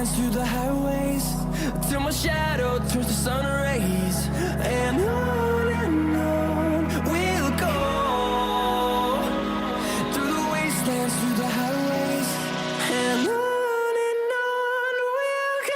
wastelands, through the highways, till my shadow turns to sun rays. And on we'll go, through the wastelands, through the highways, and on we'll go.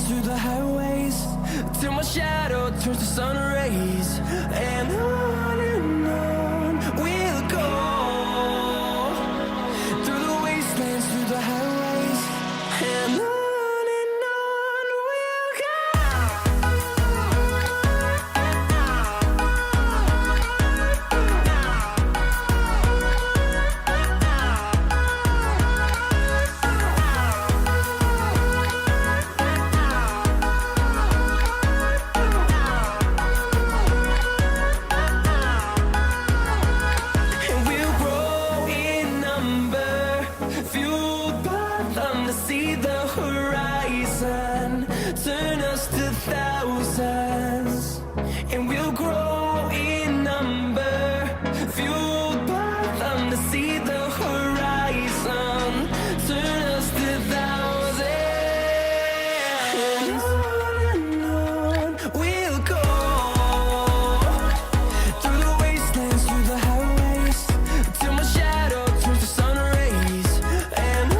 Through the highways, till my shadow turns to sun rays. And on we'll go, through the wastelands, through the highways, and on we'll go. See the horizon turn us to thousands, and we'll grow in number, fueled by them to see the horizon turn us to thousands. And on we'll go, through the wastelands, through the highways, till my shadow turns to sun rays. And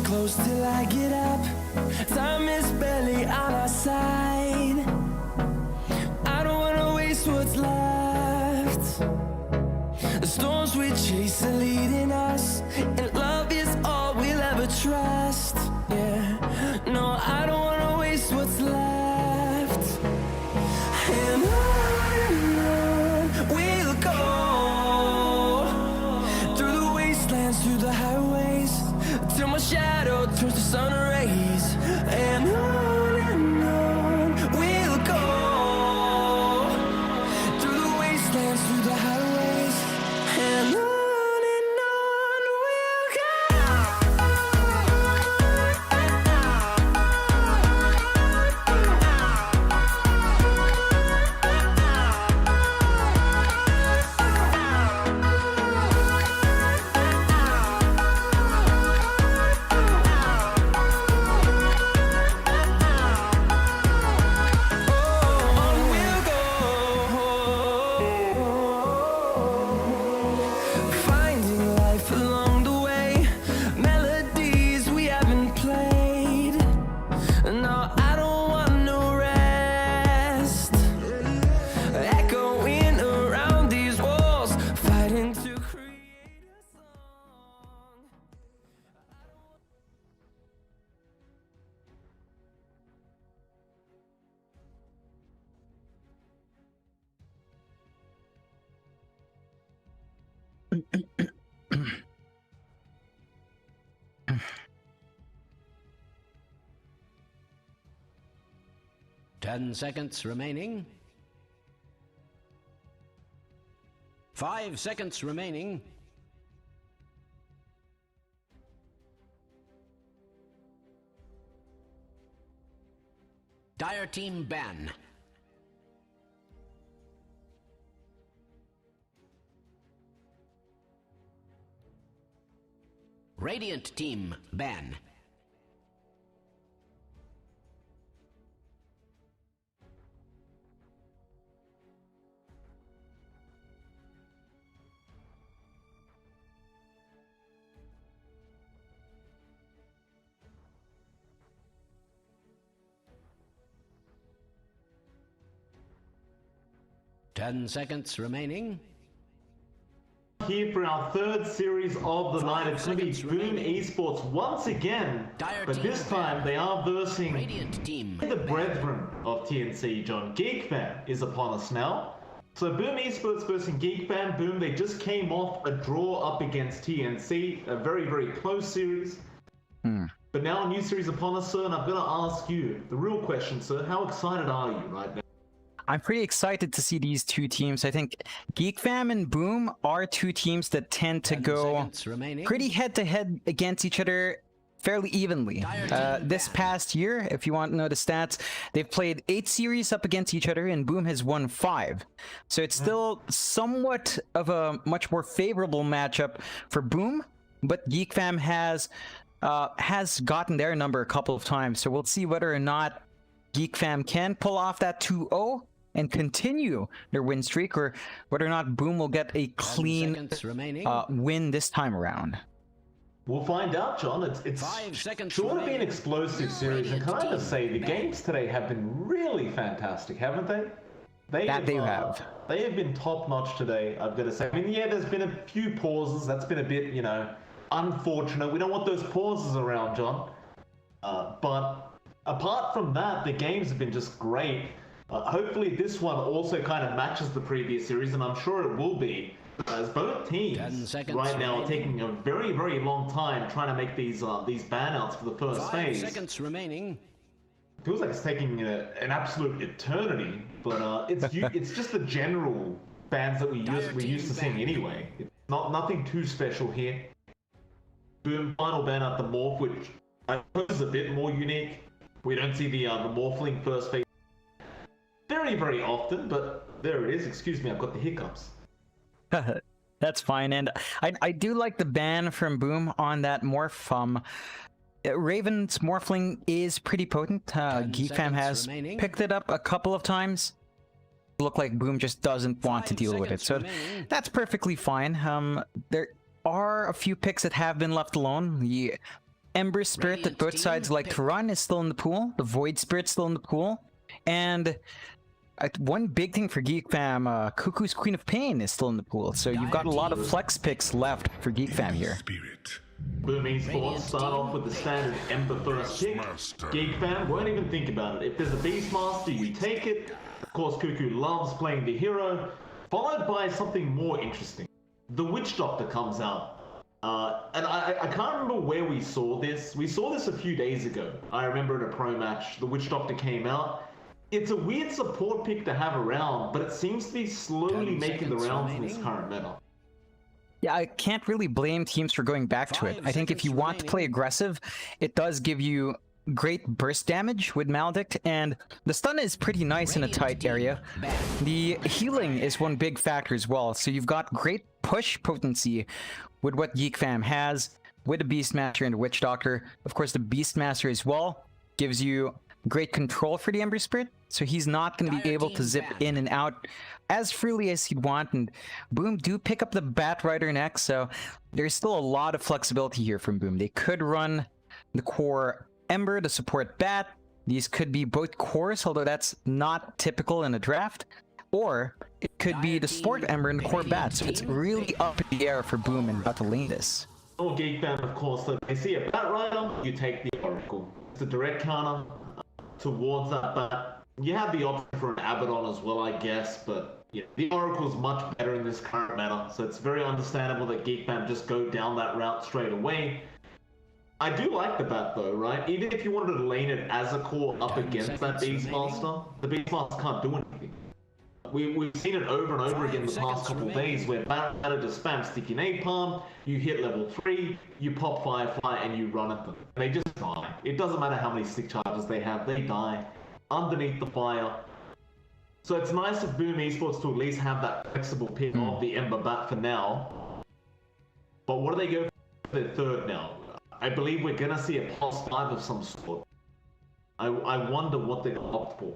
close till I get up. Time is barely on our side. I don't wanna waste what's left. The storms we chase are leading us, and love is all we'll ever trust. Yeah, no, I don't wanna waste what's left. And on we'll go, through the wastelands, through the highways, till my shadow turns to sun rays. And on we'll go, through the wastelands, through the highways, and on we'll go. Ten seconds remaining. 5 seconds remaining. Dire team ban. Radiant team ban. Ten seconds remaining. Here for our third series of the night. It's going to be Boom Esports once again, but this time they are versing the brethren of TNC, John. GEEK is upon us now. So Boom Esports versus GEEK. Boom, they just came off a draw up against TNC, a very, very close series. But now a new series upon us, sir, and I'm going to ask you the real question, sir. How excited are you right now? I'm pretty excited to see these two teams. I think GEEK and Boom are two teams that tend to go pretty head-to-head against each other fairly evenly. This past year, if you want to know the stats, they've played 8 series up against each other, and Boom has won 5. So it's still somewhat of a much more favorable matchup for Boom, but GEEK has gotten their number a couple of times. So we'll see whether or not GEEK can pull off that 2-0 and continue their win streak, or whether or not Boom will get a clean win this time around. We'll find out, John. It's sure to be an explosive series, and can I just say, the games today have been really fantastic, haven't they? They have been top-notch today, I've got to say. I mean, yeah, there's been a few pauses. That's been a bit, you know, unfortunate. We don't want those pauses around, John. But apart from that, the games have been just great. Hopefully this one also kind of matches the previous series, and I'm sure it will be, as both teams right now are taking a very, very long time trying to make these ban-outs for the first phase. 5 seconds remaining. Feels like it's taking an absolute eternity, but it's just the general bans that we're used to seeing anyway. It's nothing too special here. Boom, final ban out the Morph, which I suppose is a bit more unique. We don't see the Morphling first phase very, very often, but there it is. Excuse me, I've got the hiccups. That's fine, and I do like the ban from Boom on that Morph. Raven's Morphling is pretty potent. GEEK has picked it up a couple of times. Look like Boom just doesn't want to deal with it, so that's perfectly fine. There are a few picks that have been left alone. The Ember Spirit that both sides like to run is still in the pool. The Void Spirit still in the pool. And one big thing for GEEK Cuckoo's Queen of Pain is still in the pool. So you've got a lot of flex picks left for GEEK here. Boom Esports start off with the standard Ember first pick. GEEK won't even think about it. If there's a Beastmaster, you take it. Of course, Cuckoo loves playing the hero. Followed by something more interesting. The Witch Doctor comes out. And I can't remember where we saw this. We saw this a few days ago. I remember in a pro match, the Witch Doctor came out. It's a weird support pick to have around, but it seems to be slowly making the rounds in this current meta. Yeah, I can't really blame teams for going back to it. I think if you want to play aggressive, it does give you great burst damage with Maledict, and the stun is pretty nice in a tight area. The healing is one big factor as well, so you've got great push potency with what GEEK has, with the Beastmaster and the Witch Doctor. Of course, the Beastmaster as well gives you great control for the Ember Spirit, so he's not going to be able to zip in and out as freely as he'd want, and Boom do pick up the Bat Rider next, so there's still a lot of flexibility here from Boom. They could run the core Ember to support Bat. These could be both cores, although that's not typical in a draft, or it could be the support Ember and the core Bat, so it's really up in the air for Boom and how to lane this. Oh, GEEK of course, so they see a Bat Rider, you take the Oracle. It's a direct counter towards that Bat. You have the option for an Abaddon as well, I guess, but yeah, the Oracle's much better in this current meta, so it's very understandable that GEEK just go down that route straight away. I do like the Bat though, right? Even if you wanted to lane it as a core up against that Beastmaster, the Beastmaster can't do anything. We've seen it over and over again the past couple of days where Bat just spams Sticky Napalm, you hit level 3, you pop Firefly and you run at them. They just die. It doesn't matter how many stick charges they have, they die. underneath the fire. So it's nice of Boom Esports to at least have that flexible pick of the Ember bat for now. But what do they go for their third now? I believe we're gonna see a +5 of some sort. I wonder what they're gonna opt for.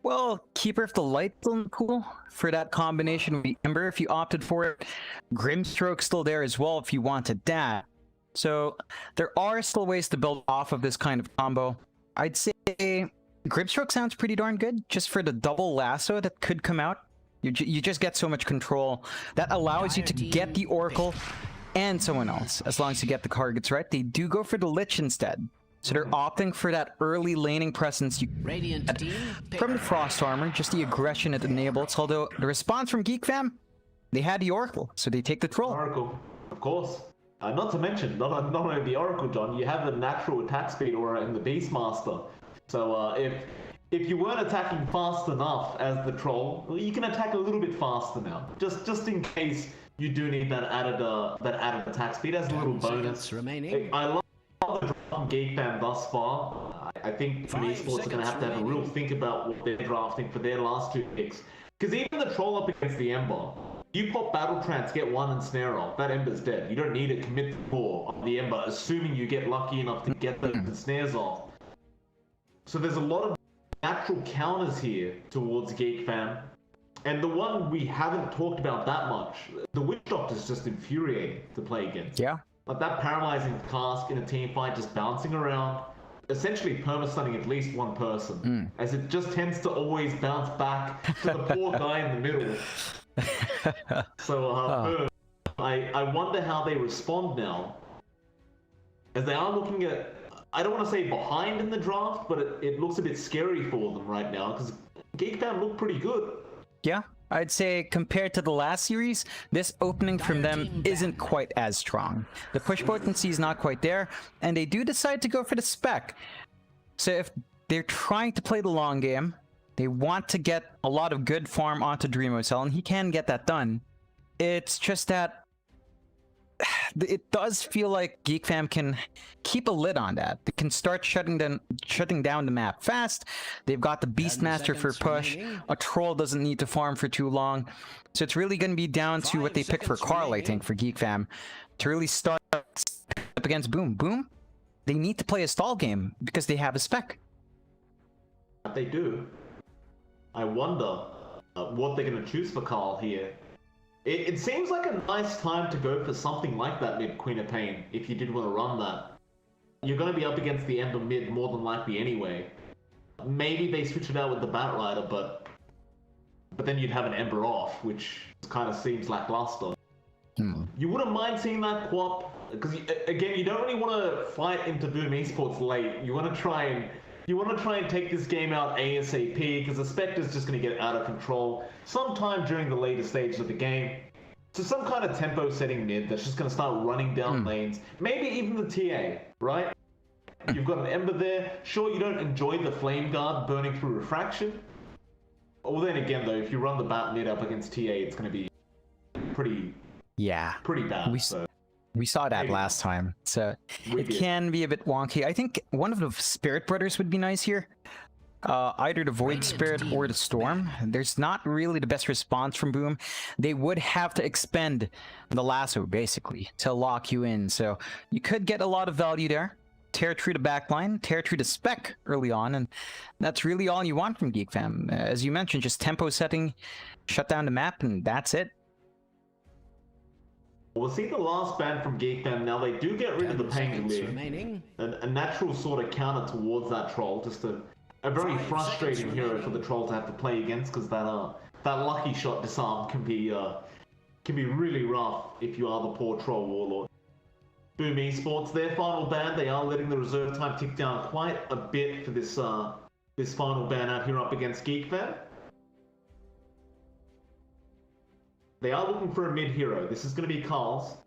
Well, Keeper of the Light's in the pool for that combination with the Ember if you opted for it. Grimstroke's still there as well if you wanted that. So there are still ways to build off of this kind of combo. I'd say Grimstroke sounds pretty darn good just for the double lasso that could come out. You just get so much control. That allows you to get the Oracle and someone else, as long as you get the targets right. They do go for the Lich instead. So they're opting for that early laning presence you get from the Frost Armor, just the aggression it enables. Although the response from GEEK fam, they had the Oracle, so they take the troll. Oracle, of course. Not to mention, not only the Oracle, John, you have a natural attack speed aura in the Beastmaster. So if you weren't attacking fast enough as the troll, well, you can attack a little bit faster now. Just in case you do need that added attack speed as a little bonus. I love the draft from GEEK fam thus far. I think Boom Esports are going to have a real think about what they're drafting for their last 2 picks. Because even the troll up against the Ember, you pop Battle Trance, get 1 and snare off, that Ember's dead. You don't need to commit to 4 on the Ember, assuming you get lucky enough to get the snares off. So there's a lot of natural counters here towards GEEK fam. And the one we haven't talked about that much, the Witch Doctor's just infuriating to play against. Yeah. Like that paralyzing task in a team fight, just bouncing around, essentially perma-stunning at least one person, as it just tends to always bounce back to the poor guy in the middle. So I wonder how they respond now, as they are looking at, I don't want to say behind in the draft, but it looks a bit scary for them right now, because GEEK fam look pretty good. Yeah, I'd say compared to the last series, this opening from them isn't quite as strong. The push potency is not quite there, and they do decide to go for the spec. So if they're trying to play the long game, they want to get a lot of good farm onto Dreamocell, and he can get that done. It's just that it does feel like GEEK fam can keep a lid on that. They can start shutting down the map fast. They've got the Beastmaster for push. A troll doesn't need to farm for too long. So it's really going to be down to what they pick for Carl, I think, for GEEK fam, to really start up against Boom. Boom, they need to play a stall game because they have a spec. They do. I wonder what they're going to choose for Carl here. It seems like a nice time to go for something like that mid Queen of Pain, if you did want to run that. You're going to be up against the Ember mid more than likely anyway. Maybe they switch it out with the Batrider, but then you'd have an Ember off, which kind of seems lackluster. You wouldn't mind seeing that Quap, because again, you don't really want to fight into Boom Esports late. You want to try and take this game out ASAP, because the Spectre's just going to get out of control sometime during the later stages of the game. So some kind of tempo setting mid that's just going to start running down lanes. Maybe even the TA, right? You've got an Ember there. Sure, you don't enjoy the Flame Guard burning through Refraction. Well, then again, though, if you run the Bat mid up against TA, it's going to be pretty bad. We saw that last time, so it can be a bit wonky. I think one of the Spirit Brothers would be nice here. Either the Void Spirit or the Storm. There's not really the best response from Boom. They would have to expend the lasso, basically, to lock you in. So you could get a lot of value there. Tear through the backline, tear through the spec early on, and that's really all you want from GEEK fam. As you mentioned, just tempo setting, shut down the map, and that's it. We'll see the last ban from GEEK fam. Now they do get rid of the Pangolier, a natural sort of counter towards that troll. Just a very frustrating hero for the troll to have to play against, because that lucky shot disarm can be really rough if you are the poor troll warlord. Boom Esports, their final ban, they are letting the reserve time tick down quite a bit for this final ban out here up against GEEK fam. They are looking for a mid hero. This is going to be Carl's.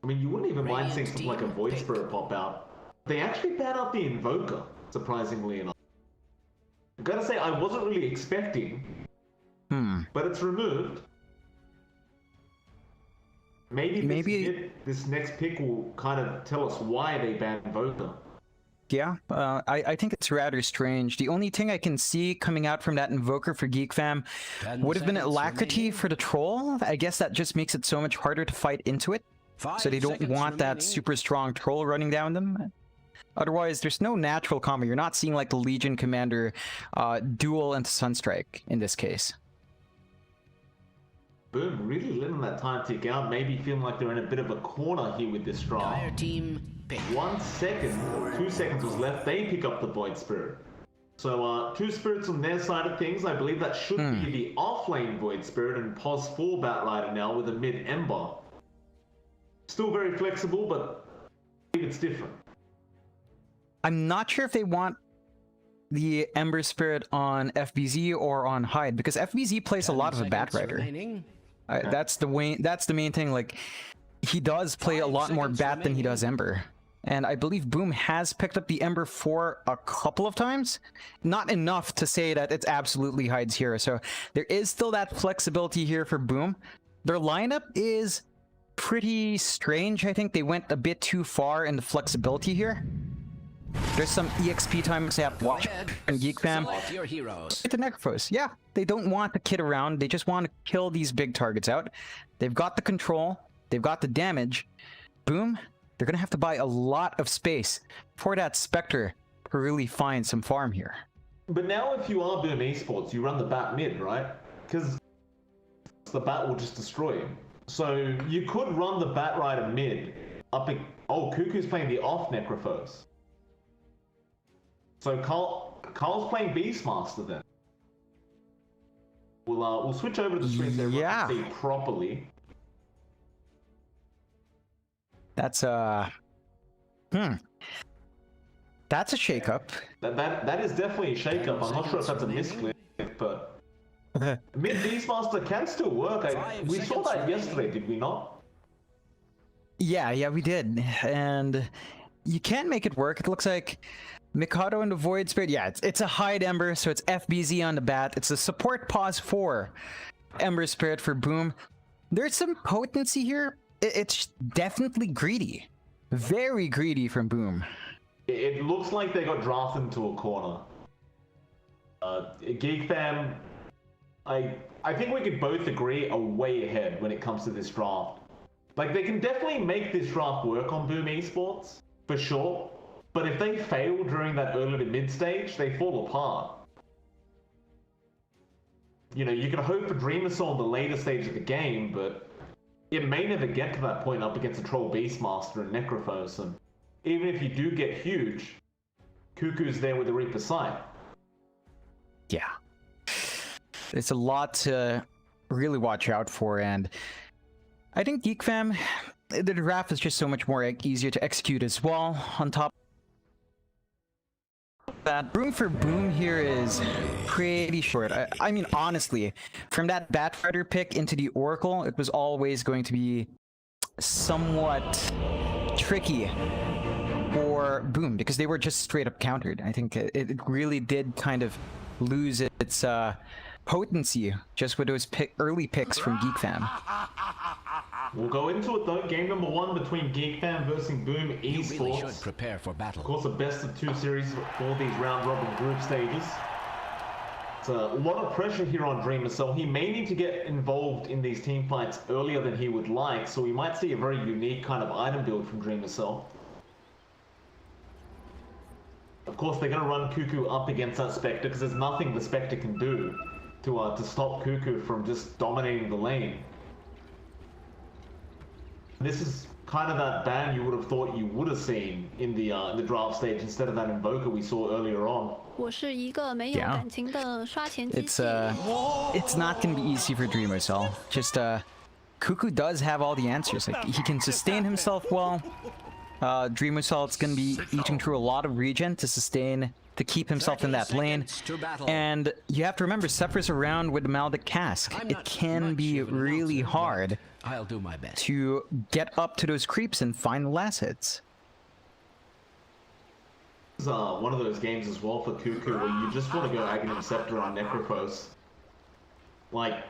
I mean, you wouldn't even mind seeing something like a Void Spirit pop out. They actually banned out the Invoker, surprisingly enough. I've got to say, I wasn't really expecting, but it's removed. maybe this next pick will kind of tell us why they banned Voter. Yeah, I think it's rather strange. The only thing I can see coming out from that Invoker for Geek Fam would have been Alacrity for the Troll. I guess that just makes it so much harder to fight into it. So they don't want that super strong Troll running down them. Otherwise, there's no natural combo. You're not seeing like the Legion Commander duel into Sunstrike in this case. Boom, really letting that time tick out. Maybe feeling like they're in a bit of a corner here with this draft. Dire team pick. 1 second, 2 seconds was left. They pick up the Void Spirit. So 2 spirits on their side of things. I believe that should be the off-lane Void Spirit and pos 4 Batrider now with a mid Ember. Still very flexible, but I think it's different. I'm not sure if they want the Ember Spirit on FBZ or on Hyde, because FBZ plays a lot of a Batrider. That's the main thing. Like, he does play a lot more Bat than he does Ember. And I believe Boom has picked up the Ember 4 a couple of times. Not enough to say that it's absolutely Hyde's hero. So there is still that flexibility here for Boom. Their lineup is pretty strange. I think they went a bit too far in the flexibility here. There's some EXP times they have to watch and Geek Fam. It's the Necrophos. Yeah, they don't want to kid around. They just want to kill these big targets out. They've got the control. They've got the damage. Boom. They're going to have to buy a lot of space for that Spectre to really find some farm here. But now if you are Boom Esports, you run the Bat mid, right? Because the Bat will just destroy him. So you could run the Batrider mid. Oh, Cuckoo's playing the off Necrophos. So Carl's playing Beastmaster then. We'll switch over to the screen so everyone can see properly. That's That's a shakeup. That is definitely a shakeup. I'm not sure if that's a misclick, but mid Beastmaster can still work. We saw that yesterday, did we not? Yeah, we did, and you can make it work. It looks like Mikado and the Void Spirit. Yeah, it's a Hyde Ember, so it's FBZ on the bat. It's a support pause 4 Ember Spirit for Boom. There's some potency here. It's definitely greedy. Very greedy from Boom. It looks like they got drafted into a corner. Geek Fam, I think we could both agree are way ahead when it comes to this draft. Like, they can definitely make this draft work on Boom Esports, for sure. But if they fail during that early to mid stage, they fall apart. You know, you can hope for Dream Assault in the later stage of the game, but it may never get to that point up against a Troll Beastmaster and Necrophos. And even if you do get huge, Cuckoo's there with the Reaper Sight. Yeah. It's a lot to really watch out for, and I think Geek Fam, the draft is just so much more easier to execute as well. On top of that, room for Boom here is pretty short. I mean, honestly, from that Batrider pick into the Oracle, it was always going to be somewhat tricky for Boom because they were just straight up countered. I think it really did kind of lose its potency just with those early picks from Geek Fam. We'll go into it though. Game number 1 between Geek Fam versus Boom Esports. You really should prepare for battle. Of course, a best of 2 series for these round robin group stages. It's a lot of pressure here on Dream Assault. He may need to get involved in these team fights earlier than he would like, so we might see a very unique kind of item build from Dream Assault. Of course, they're going to run Cuckoo up against that Spectre because there's nothing the Spectre can do to stop Cuckoo from just dominating the lane. This is kind of that ban you would have thought you would have seen in the draft stage instead of that Invoker we saw earlier on. Yeah. It's not going to be easy for Dream Assault. Just Cuckoo does have all the answers. Like, he can sustain himself well. Dream Assault's going to be eating through a lot of regen to sustain, to keep himself in that lane. And you have to remember, Sephiroth's around with the Maldic Cask. It can be really hard to get up to those creeps and find the last hits. This is one of those games as well for Cuckoo where you just want to go Aghanim Scepter on Necrophos. Like,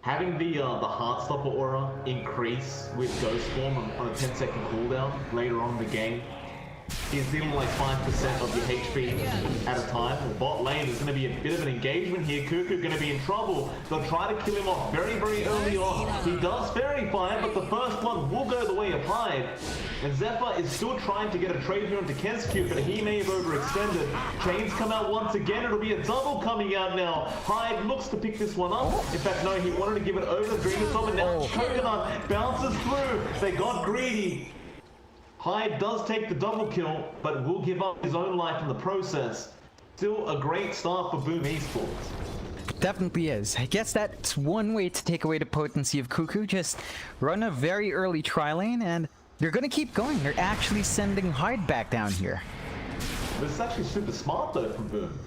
Having the Heartstopper aura increase with Ghost Form on a 10-second cooldown later on in the game is dealing like 5% of your HP at a time. The bot lane is going to be a bit of an engagement here. Cuckoo going to be in trouble. They'll try to kill him off very, very early on. He does Fairy Fire, but the first one will go the way of Hyde. And Zephyr is still trying to get a trade here onto Ken's-Q, but he may have overextended. Chains come out once again. It'll be a double coming out now. Hyde looks to pick this one up. In fact, no, he wanted to give it over to Dreamer's, and now Coconut bounces through. They got greedy. Hyde does take the double kill, but will give up his own life in the process. Still a great start for Boom Esports. Definitely is. I guess that's one way to take away the potency of Cuckoo. Just run a very early tri-lane and they're gonna keep going. They're actually sending Hyde back down here. This is actually super smart though from Boom.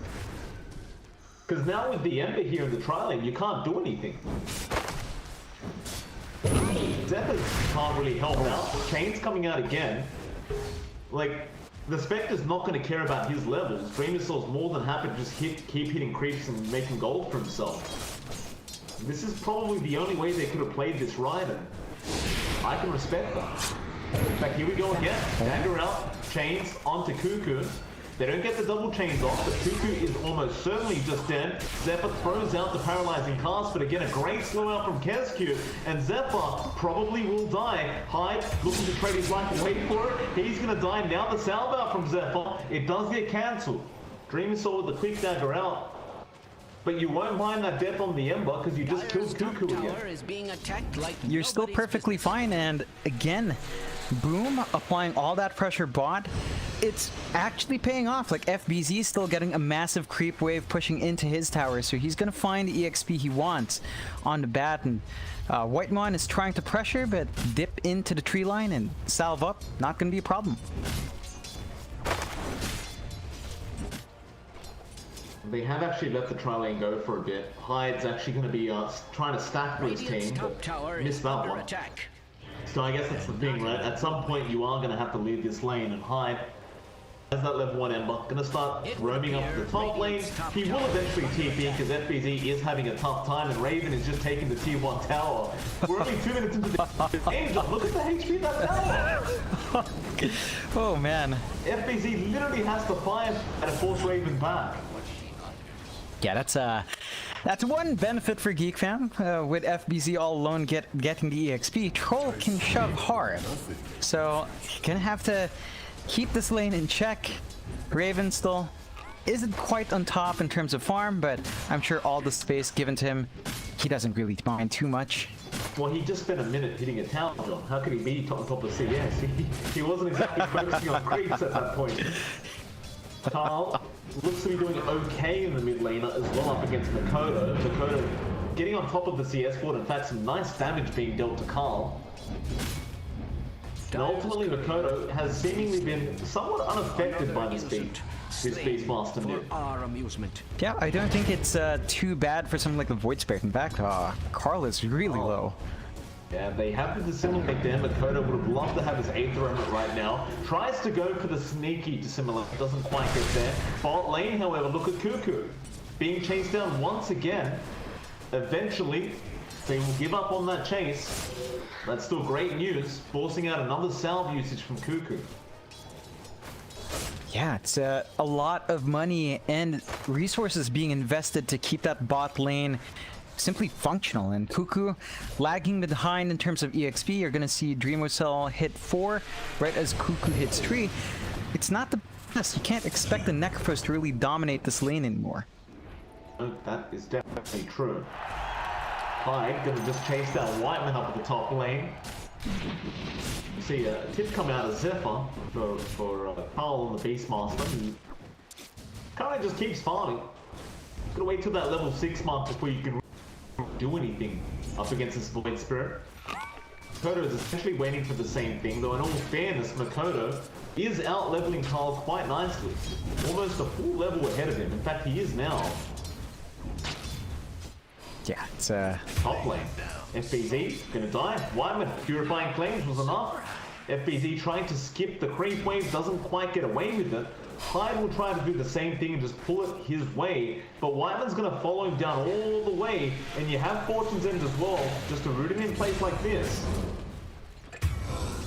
Because now with the Ember here in the tri-lane, you can't do anything. Zephyr can't really help out. Chain's coming out again. Like, the Spectre's not going to care about his levels. Dreamer Soul's more than happy to just keep hitting creeps and making gold for himself. This is probably the only way they could have played this right, and I can respect that. In fact, here we go again. Dagger out, Chains onto Cuckoo. They don't get the double chains off, but Cuckoo is almost certainly just dead. Zephyr throws out the paralyzing cast, but again, a great slow out from Ken's-Q, and Zephyr probably will die. Hyde looking to trade his life away for it. He's gonna die now. The salve out from Zephyr. It does get cancelled. Dreamer Soul with the quick dagger out. But you won't mind that death on the Ember because you just killed Cuckoo again. You're still perfectly fine, and again, Boom applying all that pressure bot. It's actually paying off. Like, FBZ is still getting a massive creep wave pushing into his tower, so he's gonna find the EXP he wants on the bat. And Whitemon is trying to pressure, but dip into the tree line and salve up. Not gonna be a problem. They have actually let the tri-lane go for a bit. Hyde's actually going to be trying to stack for his team, but missed that one. So I guess that's the thing, right? At some point you are going to have to leave this lane, and Hyde has that level 1 Ember. Going to start roaming up to the top lane. He will eventually TP because FBZ is having a tough time, and Raven is just taking the tier 1 tower. We're only 2 minutes into the game. Look at the HP of that tower! Oh man. FBZ literally has to fire and force Raven back. Yeah, that's one benefit for GEEK fam. With FBZ all alone getting the EXP, Troll can shove hard. So, gonna have to keep this lane in check. Raven still isn't quite on top in terms of farm, but I'm sure all the space given to him, he doesn't really mind too much. Well, he just spent a minute hitting a tower, John. How could he be on top of CS? He wasn't exactly focusing on creeps at that point. Carl looks to be doing okay in the mid laner as well up against Makoto. Makoto getting on top of the CS board. In fact, some nice damage being dealt to Carl. And ultimately, Makoto has seemingly been somewhat unaffected by this Beastmaster move. Yeah, I don't think it's too bad for something like the Void Spirit. In fact, Carl is really low. Yeah, they have to dissimulate there. Makoto would have loved to have his Aether Element right now. Tries to go for the sneaky dissimulate, doesn't quite get there. Bot lane, however, look at Cuckoo. Being chased down once again. Eventually, they will give up on that chase. That's still great news, forcing out another salve usage from Cuckoo. Yeah, it's a lot of money and resources being invested to keep that bot lane simply functional, and Cuckoo lagging behind in terms of EXP. You're gonna see Dreamocell hit 4 right as Cuckoo hits 3. It's not the best. You can't expect the Necrophos to really dominate this lane anymore. Oh, that is definitely true. Hyde gonna just chase down Whiteman up at the top lane. See a tip come out of Zephyr for Carl and the Beastmaster. He kind of just keeps farming. Gotta wait till that level 6 mark before you can do anything up against this Void Spirit. Makoto is essentially waiting for the same thing, though in all fairness, Makoto is out-leveling Carl quite nicely. Almost a full level ahead of him. In fact, he is now. Yeah, it's top lane. FBZ gonna die. Wyman, Purifying Flames was enough. FBZ trying to skip the creep wave, doesn't quite get away with it. Hyde will try to do the same thing and just pull it his way, but Whiteman's going to follow him down all the way, and you have Fortune's End as well, just to root him in place like this.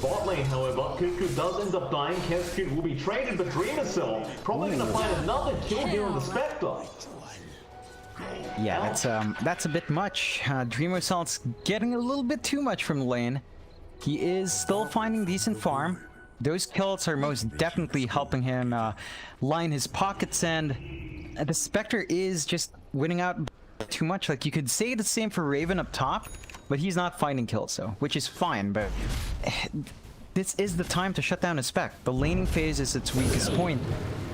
Bot lane, however, Cuckoo does end up dying. Kescute will be traded, but Dreamer Cell probably going to find another kill here on the Spectre. Yeah, that's a bit much. Dreamer Cell's getting a little bit too much from the lane. He is still finding decent farm. Those kills are most definitely helping him line his pockets, and the Spectre is just winning out too much. Like, you could say the same for Raven up top, but he's not finding kills, so, which is fine, but this is the time to shut down a Spec. The laning phase is its weakest point,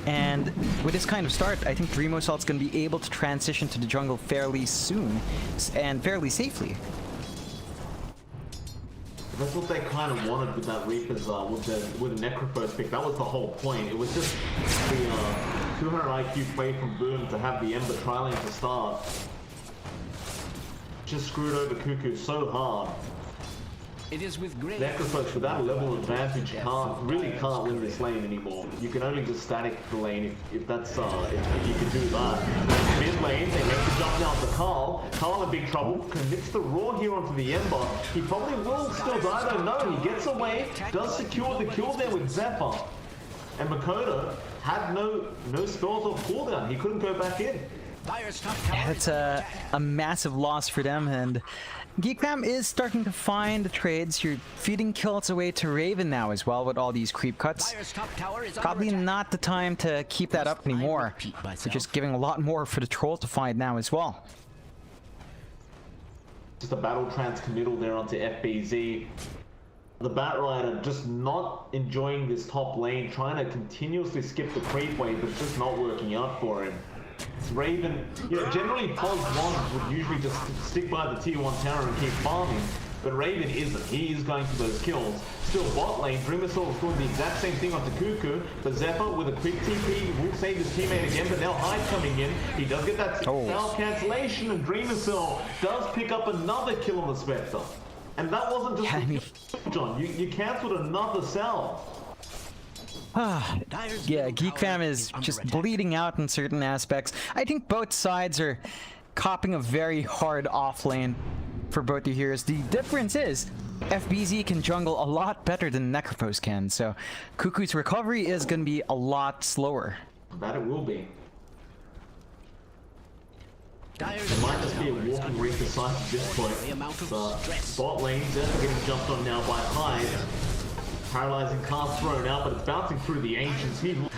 and with this kind of start, I think Dreamo Salt's going to be able to transition to the jungle fairly soon, and fairly safely. That's what they kind of wanted with that Reaper's, with the Necrophos pick. That was the whole point. It was just the 200 IQ play from Boom to have the Ember trialing to start. Just screwed over Cuckoo so hard. It is with great Necrophos without a level advantage really can't win this lane anymore. You can only just static the lane if that's if you can do that. Mid lane, they make the jump now to Carl. Carl in big trouble, commits the Roar here onto the Ember. He probably will still die though. No, he gets away, does secure the kill there with Zephyr. And Makoto had no spells or cooldown. He couldn't go back in. That's a massive loss for them, and GeekFam is starting to find the trades. You're feeding kills away to Raven now as well with all these creep cuts. Probably not the time to keep that up anymore. You're just giving a lot more for the troll to find now as well. Just a battle transcommittal there onto FBZ. The Batrider just not enjoying this top lane, trying to continuously skip the creep wave, but it's just not working out for him. Raven, generally Pos 1 would usually just stick by the tier 1 tower and keep farming, but Raven isn't. He is going for those kills. Still bot lane, Dreamercell is doing the exact same thing onto Cuckoo, but Zephyr with a quick TP will save his teammate again, but now Hyde coming in. He does get that spell cancellation, and Dreamercell does pick up another kill on the Spectre. And that wasn't just John, you cancelled another cell. Yeah, GeekFam is just bleeding out in certain aspects. I think both sides are copping a very hard off lane for both the heroes. The difference is FBZ can jungle a lot better than Necrophos can, so Cuckoo's recovery is going to be a lot slower. That it will be. It might just be a walking Reaper side at this point. Bot lane, Zephyr getting jumped on now by Hyde. Paralyzing cast thrown out, but it's bouncing through the Ancients. He's now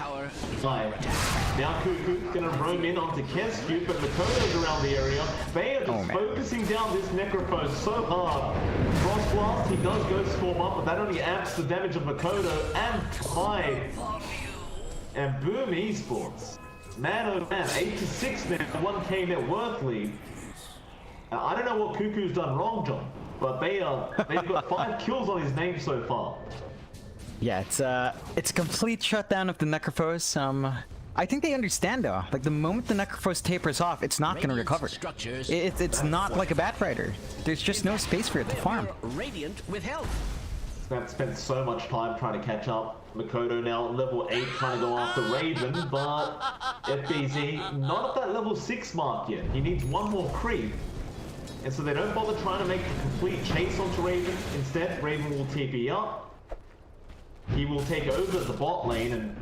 Cuckoo's gonna roam in onto Kescute, but Makoto's around the area. They are just focusing down this Necrophos so hard. Frost Blast, he does go swarm up, but that only amps the damage of Makoto and Hyde. And Boom Esports. Man oh man, 8-6 now, 1K net worth lead. I don't know what Cuckoo's done wrong, John, but they've got 5 kills on his name so far. Yeah, it's a complete shutdown of the Necrophos. I think they understand though. Like, the moment the Necrophos tapers off, it's not going to recover. It's not like a Batrider. There's just no space for it to farm. Radiant with health. Snap spent so much time trying to catch up. Makoto now at level 8 trying to go after Raven, but FBZ not at that level 6 mark yet. He needs one more creep. And so they don't bother trying to make a complete chase onto Raven. Instead, Raven will TP up. He will take over the bot lane, and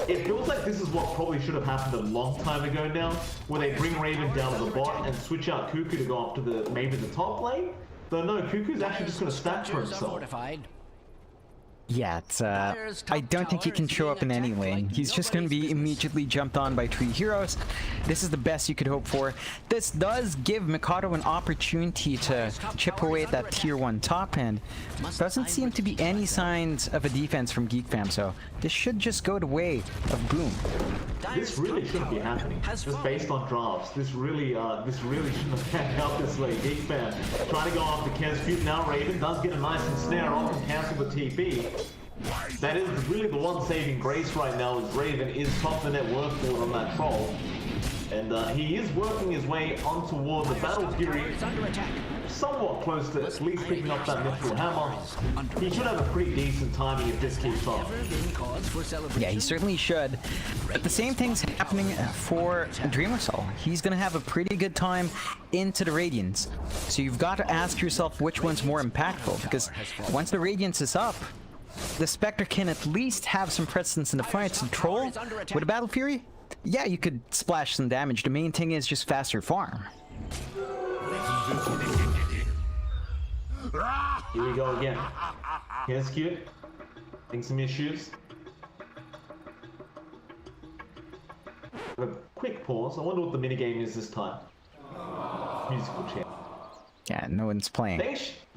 it feels like this is what probably should have happened a long time ago now, where they bring Raven down to the bot and switch out Cuckoo to go after maybe the top lane. Though no, Cuckoo's actually just going to stack for himself. Yeah, it's, I don't think he can show up in any lane. He's just going to be immediately jumped on by 3 heroes. This is the best you could hope for. This does give Mikado an opportunity to chip away at that tier 1 top end. Doesn't seem to be any signs of a defense from GeekFam, so this should just go the way of Boom. This really shouldn't be happening. Just based on drafts, this really shouldn't have panned out this way. GeekFam trying to go after Kescute. Now Raven does get a nice ensnare off and cancel the TP. That is really the one saving grace right now, is Raven is top the net worth board on that troll. And he is working his way on toward the Battle Fury. somewhat close to at least picking up that mithril hammer. He should have a pretty decent timing if this keeps up. Yeah, he certainly should. But the same thing's happening for Dreamercell. He's gonna have a pretty good time into the Radiance. So you've got to ask yourself which one's more impactful, because once the Radiance is up, the Spectre can at least have some presence in the fight. So Troll with a Battle Fury, yeah, you could splash some damage. The main thing is just faster farm. Here we go again. Here's cute. Having some issues. A quick pause. I wonder what the minigame is this time. Musical chair. Yeah, no one's playing.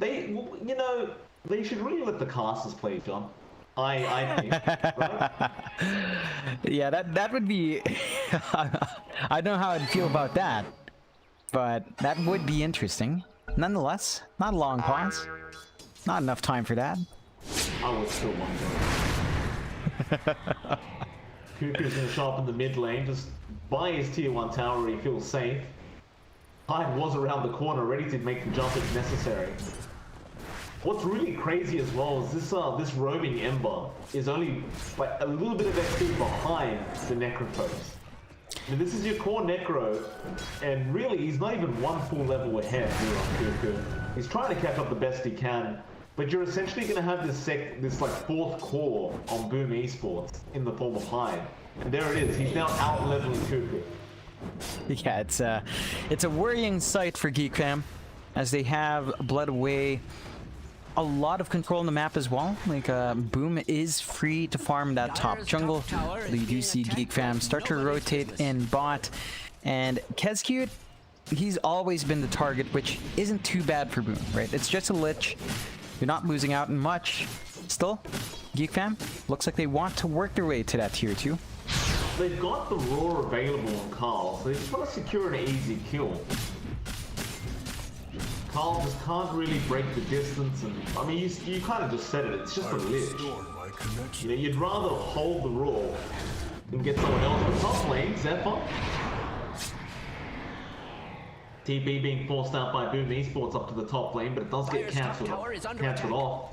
You know, they should really let the casters play, John. I think, right? Yeah, that would be... I don't know how I'd feel about that, but that would be interesting. Nonetheless, not a long pause. Not enough time for that. I would still wonder. Cuckoo's gonna show up in the mid lane, just buy his tier 1 tower where he feels safe. Hyde was around the corner, ready to make the jump if necessary. What's really crazy as well is this roving Ember is only like a little bit of XP behind the Necrophobes. Now, this is your core Necro, and really he's not even one full level ahead here on Cuckoo. He's trying to catch up the best he can, but you're essentially going to have this like fourth core on Boom Esports in the form of Hyde. And there it is, he's now out-leveling Cuckoo. Yeah, it's a worrying sight for GEEK fam, as they have bled away a lot of control on the map as well. Like, Boom is free to farm that top jungle. You do see GEEK fam start to rotate in bot, and Kezcute, he's always been the target, which isn't too bad for Boom, right? It's just a lich. You're not losing out in much. Still, GEEK fam looks like they want to work their way to that tier 2. They've got the Roar available on Carl, so they just want to secure an easy kill. Carl just can't really break the distance, and I mean, you kind of just said it, it's just a lich. You know, you'd rather hold the Roar than get someone else. But top lane, Zephyr. TB being forced out by Boom Esports up to the top lane, but it does get cancelled off.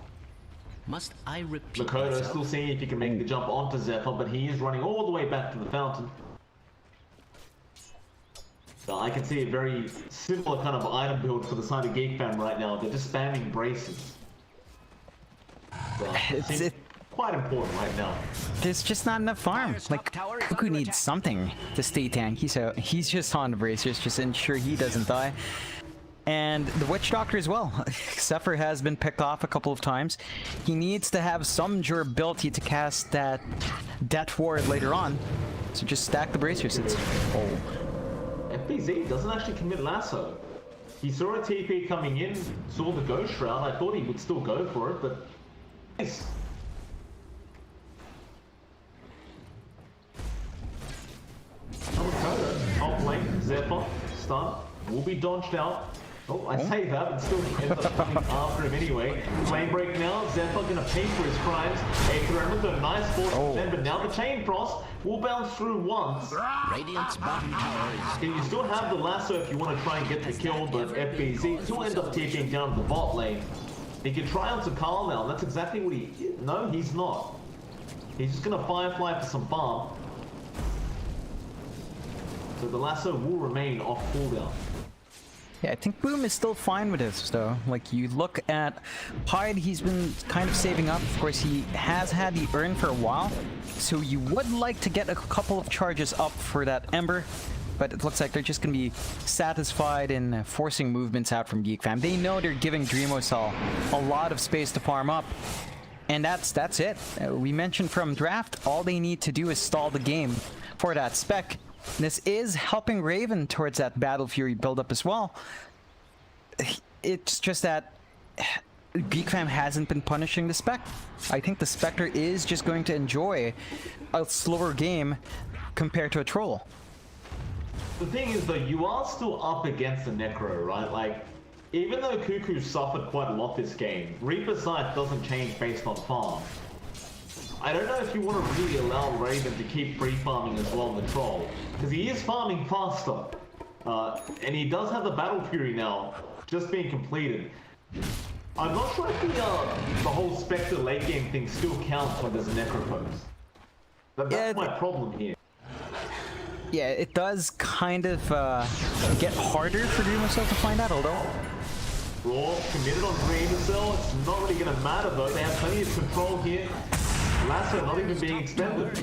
Must I repeat Makoto still seeing if he can make the jump onto Zephyr, but he is running all the way back to the fountain. So I can see a very similar kind of item build for the side of GEEK fam right now. They're just spamming braces. So it's quite important right now. There's just not enough farm. Like, Cuckoo needs something to stay tanky, so he's just on the bracers, just ensure he doesn't die. And the Witch Doctor as well. Zephyr has been picked off a couple of times. He needs to have some durability to cast that Death Ward later on. So just stack the bracers. It's... Oh. FBZ doesn't actually commit lasso. He saw a TP coming in, saw the Ghost Shroud. I thought he would still go for it, but... Nice. Top lane, Zephyr, stun, will be dodged out. Oh, I say that, but still ends up coming after him anyway. Flame break now, Zephyr gonna pay for his crimes. Aether with a nice force then, but now the Chain Frost will bounce through once. Radiant's bottom tower is... And you still have the lasso if you want to try and get the kill, but FBZ still end up TPing down the bot lane. He can try onto Carl now, and that's exactly what he... No, he's not. He's just gonna Firefly for some farm. So the lasso will remain off cooldown. Yeah, I think Boom is still fine with this, though. Like, you look at Hyde, he's been kind of saving up. Of course, he has had the Urn for a while, so you would like to get a couple of charges up for that Ember, but it looks like they're just going to be satisfied in forcing movements out from GEEK fam. They know they're giving Dreamercell a lot of space to farm up, and that's it. We mentioned from draft, all they need to do is stall the game for that spec. This is helping Raven towards that Battle Fury build-up as well. It's just that GEEK fam hasn't been punishing the Spec. I think the Spectre is just going to enjoy a slower game compared to a Troll. The thing is, though, you are still up against the Necro, right? Like, even though Cuckoo suffered quite a lot this game, Reaper's Sight doesn't change based on farm. I don't know if you want to really allow Raven to keep free farming as well on the Troll, because he is farming faster, and he does have the Battle Fury now. just being completed. I'm not sure if the whole Spectre late game thing still counts when there's a Necropose. That's my problem here. Yeah, it does kind of get harder for Dreamercell to find out, although... Raw committed on Dreamercell. It's not really going to matter though. They have plenty of control here. Lasso not even being extended.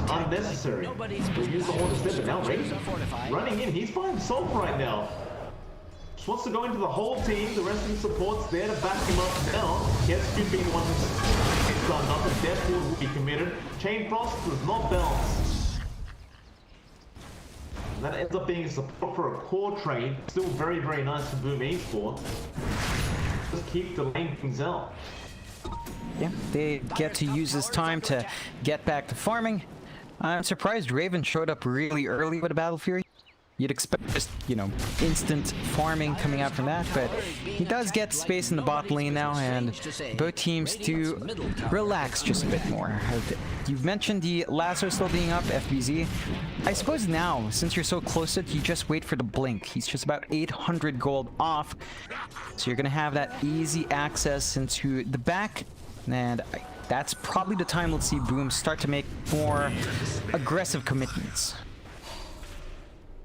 Unnecessary. We'll use the Horn instead, but now Raven running in. He's by himself right now. Just wants to go into the whole team. The rest of the support's there to back him up now. Yes, could be the one who's done nothing. Deathwood will be committed. Chain Frost does not bounce. And that ends up being a support for a core trade. Still very, very nice for Boom Esports. Just keep delaying things out. Yeah, they get to use this time to get back to farming. I'm surprised Raven showed up really early with a Battle Fury. You'd expect just, you know, instant farming coming out from that, but he does get space in the bot lane now, and both teams do relax just a bit more. You've mentioned the lasso still being up, FBZ. I suppose now, since you're so close to it, you just wait for the blink. He's just about 800 gold off, so you're going to have that easy access into the back, and that's probably the time let's see Boom start to make more aggressive commitments.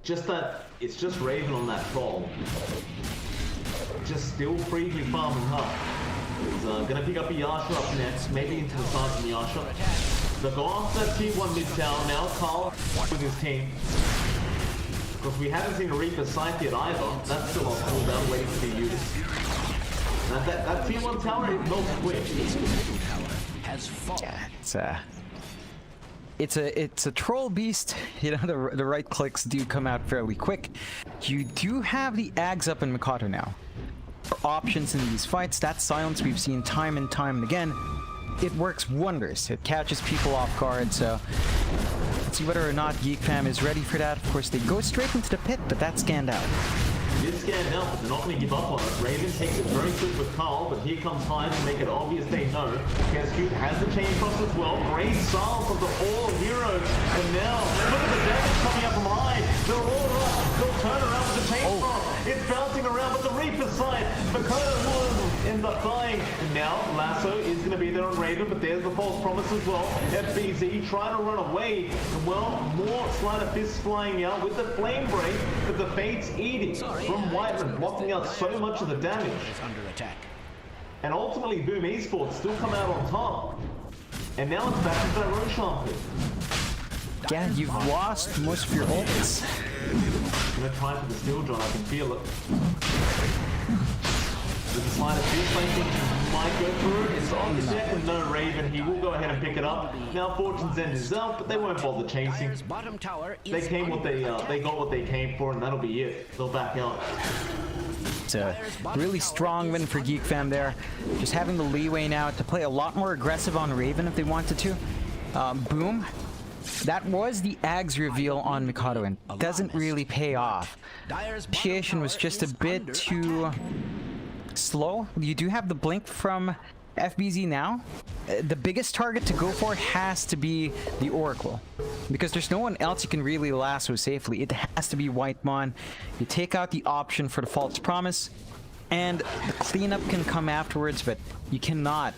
Just that, it's just Raven on that troll. Just still freely farming up. He's gonna pick up a Yasha up next, maybe into the side from Yasha. They'll go after that T1 mid tower now, Carl with his team. Because we haven't seen a Reaper sight yet either. That's still on cooldown, waiting to be used. And that T1 tower is not quick. Yeah, it's a troll beast. You know, the right clicks do come out fairly quick. You do have the Ags up in Mikado now. For options in these fights, that silence we've seen time and time and again, it works wonders. It catches people off guard, so let's see whether or not GEEK fam is ready for that. Of course, they go straight into the pit, but that's scanned out. It is scanned out, but they're not going to give up on it. Raven takes it very quick with Carl, but here comes time to make it obvious they know. Cascute has the chain cross as well. Great style from the all heroes. And now, look at the damage coming up from high. They're all up. They'll turn around with the chain cross. It's bouncing around, but the Reaper side. Dakota will end up dying. And now, Lasso is going to be there on Raven, but there's the false promise as well. FBZ trying to run away. And well, more Slider Fists flying out with the flame break, but the Fate's eating. From Whiteman, blocking out so much of the damage. And ultimately, Boom Esports still come out on top. And now it's back to that Roshan pit. Yeah, you've lost most of your ults. I'm gonna try for the Steel John, I can feel it. With the Slider Fist, I think he might go through it. It's on the deck with no Raven. He will go ahead and pick it up. Now Fortune's End is out, but they won't bother chasing. They came what they got what they came for, and that'll be it. They'll back out. It's a really strong win for GEEK fam there. Just having the leeway now to play a lot more aggressive on Raven if they wanted to. Boom. That was the Ags reveal on Mikado, and doesn't really pay off. Initiation was just a bit too slow. You do have the blink from FBZ now. The biggest target to go for has to be the Oracle, because there's no one else you can really lasso safely. It has to be Whitemon. You take out the option for the false promise, and the cleanup can come afterwards, but you cannot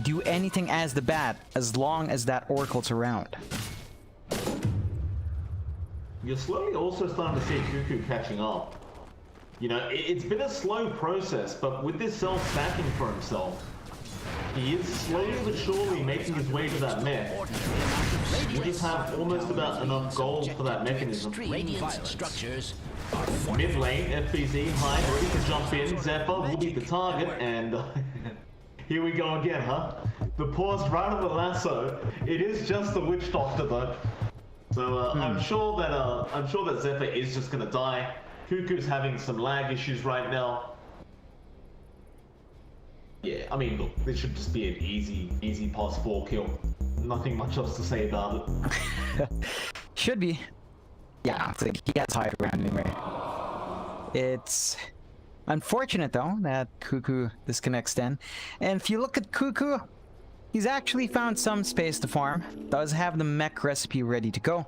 do anything as the bat as long as that Oracle's around. You're slowly also starting to see Cuckoo catching up. You know, it's been a slow process, but with this self-stacking for himself, he is slowly but surely making his way to that mech. You just have almost about enough gold for that mechanism. Mid lane, FBZ, high, ready to jump in. Zephyr will be the target, and here we go again, huh? The pause right on the lasso. It is just the Witch Doctor, though. So I'm sure that Zephyr is just gonna die. Cuckoo's having some lag issues right now. Yeah, I mean, look, this should just be an easy pos 4 kill. Nothing much else to say about it. Should be. Yeah, it's like he has high ground anyway. It's unfortunate though that Cuckoo disconnects then. And if you look at Cuckoo, he's actually found some space to farm. Does have the mech recipe ready to go.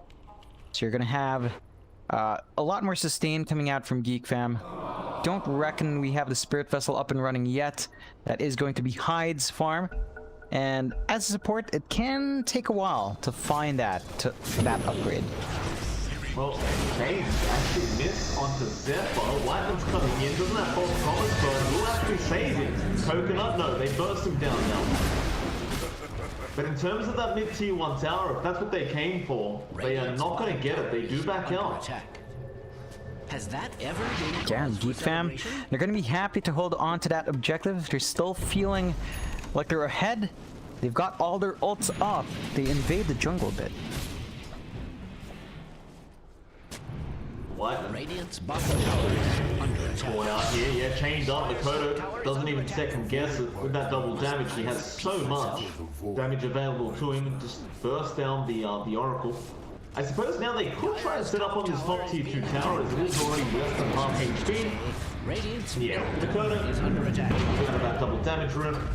So you're gonna have a lot more sustain coming out from GEEK fam. don't reckon we have the Spirit Vessel up and running yet. That is going to be Hyde's farm. And as a support, it can take a while to find that upgrade. Well, James actually missed onto Zephyr. Whiteman's coming in, doesn't have false promise, but will actually save him. Coconut, no, they burst him down now. But in terms of that mid-tier 1 tower, if that's what they came for, they are not going to get it. They do back out. Has that ever been? Yeah, GEEK fam, they're going to be happy to hold on to that objective. They're still feeling like they're ahead. They've got all their ults up. They invade the jungle a bit. Whiteman. Radiant's bottom tower is under attack. Boy out here, yeah, chained up. Dakota doesn't even second guess it. With that double damage, he has so much damage available to him. Just burst down the Oracle. I suppose now they could try to set up on this top tier 2 tower, as it is already less than half HP. Radiant's Yeah, Dakota is under attack. out of that double damage room.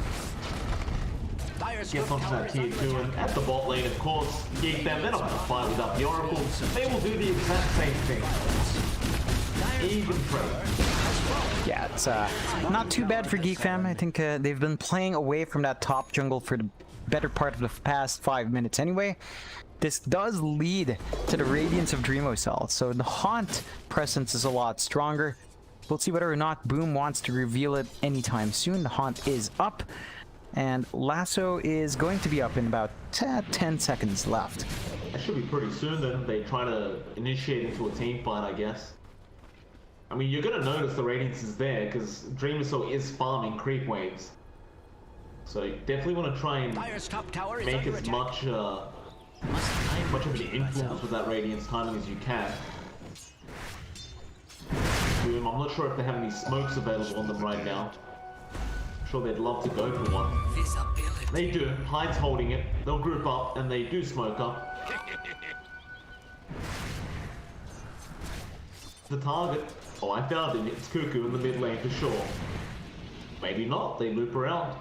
Gets onto that tier 2, and at the bot lane, of course, GEEK them, they're not going to fight without the Oracle. They will do the exact same thing. Even trade. Yeah, it's not too bad for GEEK fam. I think they've been playing away from that top jungle for the better part of the past 5 minutes anyway. This does lead to the Radiance of Dreamocell, so the Haunt presence is a lot stronger. We'll see whether or not Boom wants to reveal it anytime soon. The Haunt is up. And Lasso is going to be up in about 10 seconds left. That should be pretty soon then. They try to initiate into a team fight, I guess. I mean, you're going to notice the Radiance is there because Dreamocell is farming creep waves. So you definitely want to try and make as much of an influence with that Radiance timing as you can. Boom, I'm not sure if they have any smokes available on them right now. Sure, they'd love to go for one. They do. Hyde's holding it. They'll group up and they do smoke up. The target. Oh, I found him. It's Cuckoo in the mid lane for sure. Maybe not. They loop around.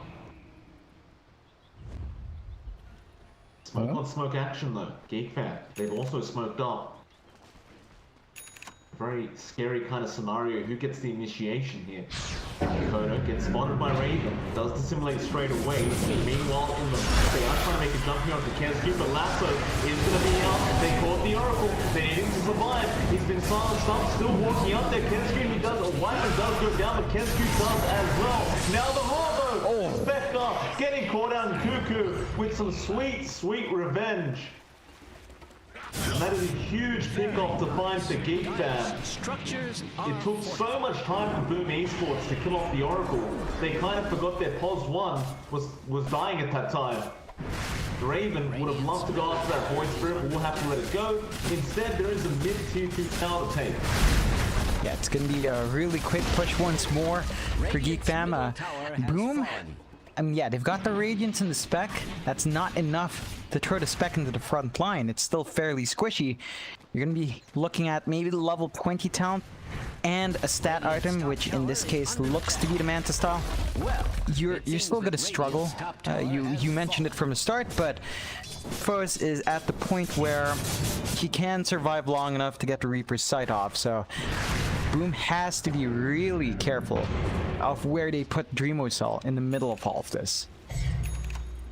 Smoke on smoke action though. GEEK fan. They've also smoked up. Very scary kind of scenario. Who gets the initiation here? Dakota gets spotted by Raven. Does dissimulate straight away. Meanwhile, they are trying to make a jump here onto Kesku, but Lasso is going to be out. They caught the Oracle. They need him to survive. He's been silenced up, still walking up there. Kesku, he does. Whiteman does go down, but Kesku does as well. Now the Robo! Oh, Spectre getting caught out in Cuckoo with some sweet, sweet revenge. And that is a huge pick-off to find for GEEK fam. It took so much time for Boom Esports to kill off the Oracle. They kind of forgot their POS 1 was dying at that time. Raven would have loved to go after that Void Spirit, but we'll have to let it go. Instead, there is a mid-tier 2 tower to take. Yeah, it's going to be a really quick push once more for GEEK fam. Boom. Yeah, they've got the Radiance in the spec. That's not enough to throw the spec into the front line. It's still fairly squishy. You're going to be looking at maybe the level 20 talent and a stat item, which in this case looks to be the Manta style. You're still going to struggle. You mentioned it from the start, but Foes is at the point where he can survive long enough to get the Reaper's sight off, so Boom has to be really careful of where they put Dreamocell in the middle of all of this.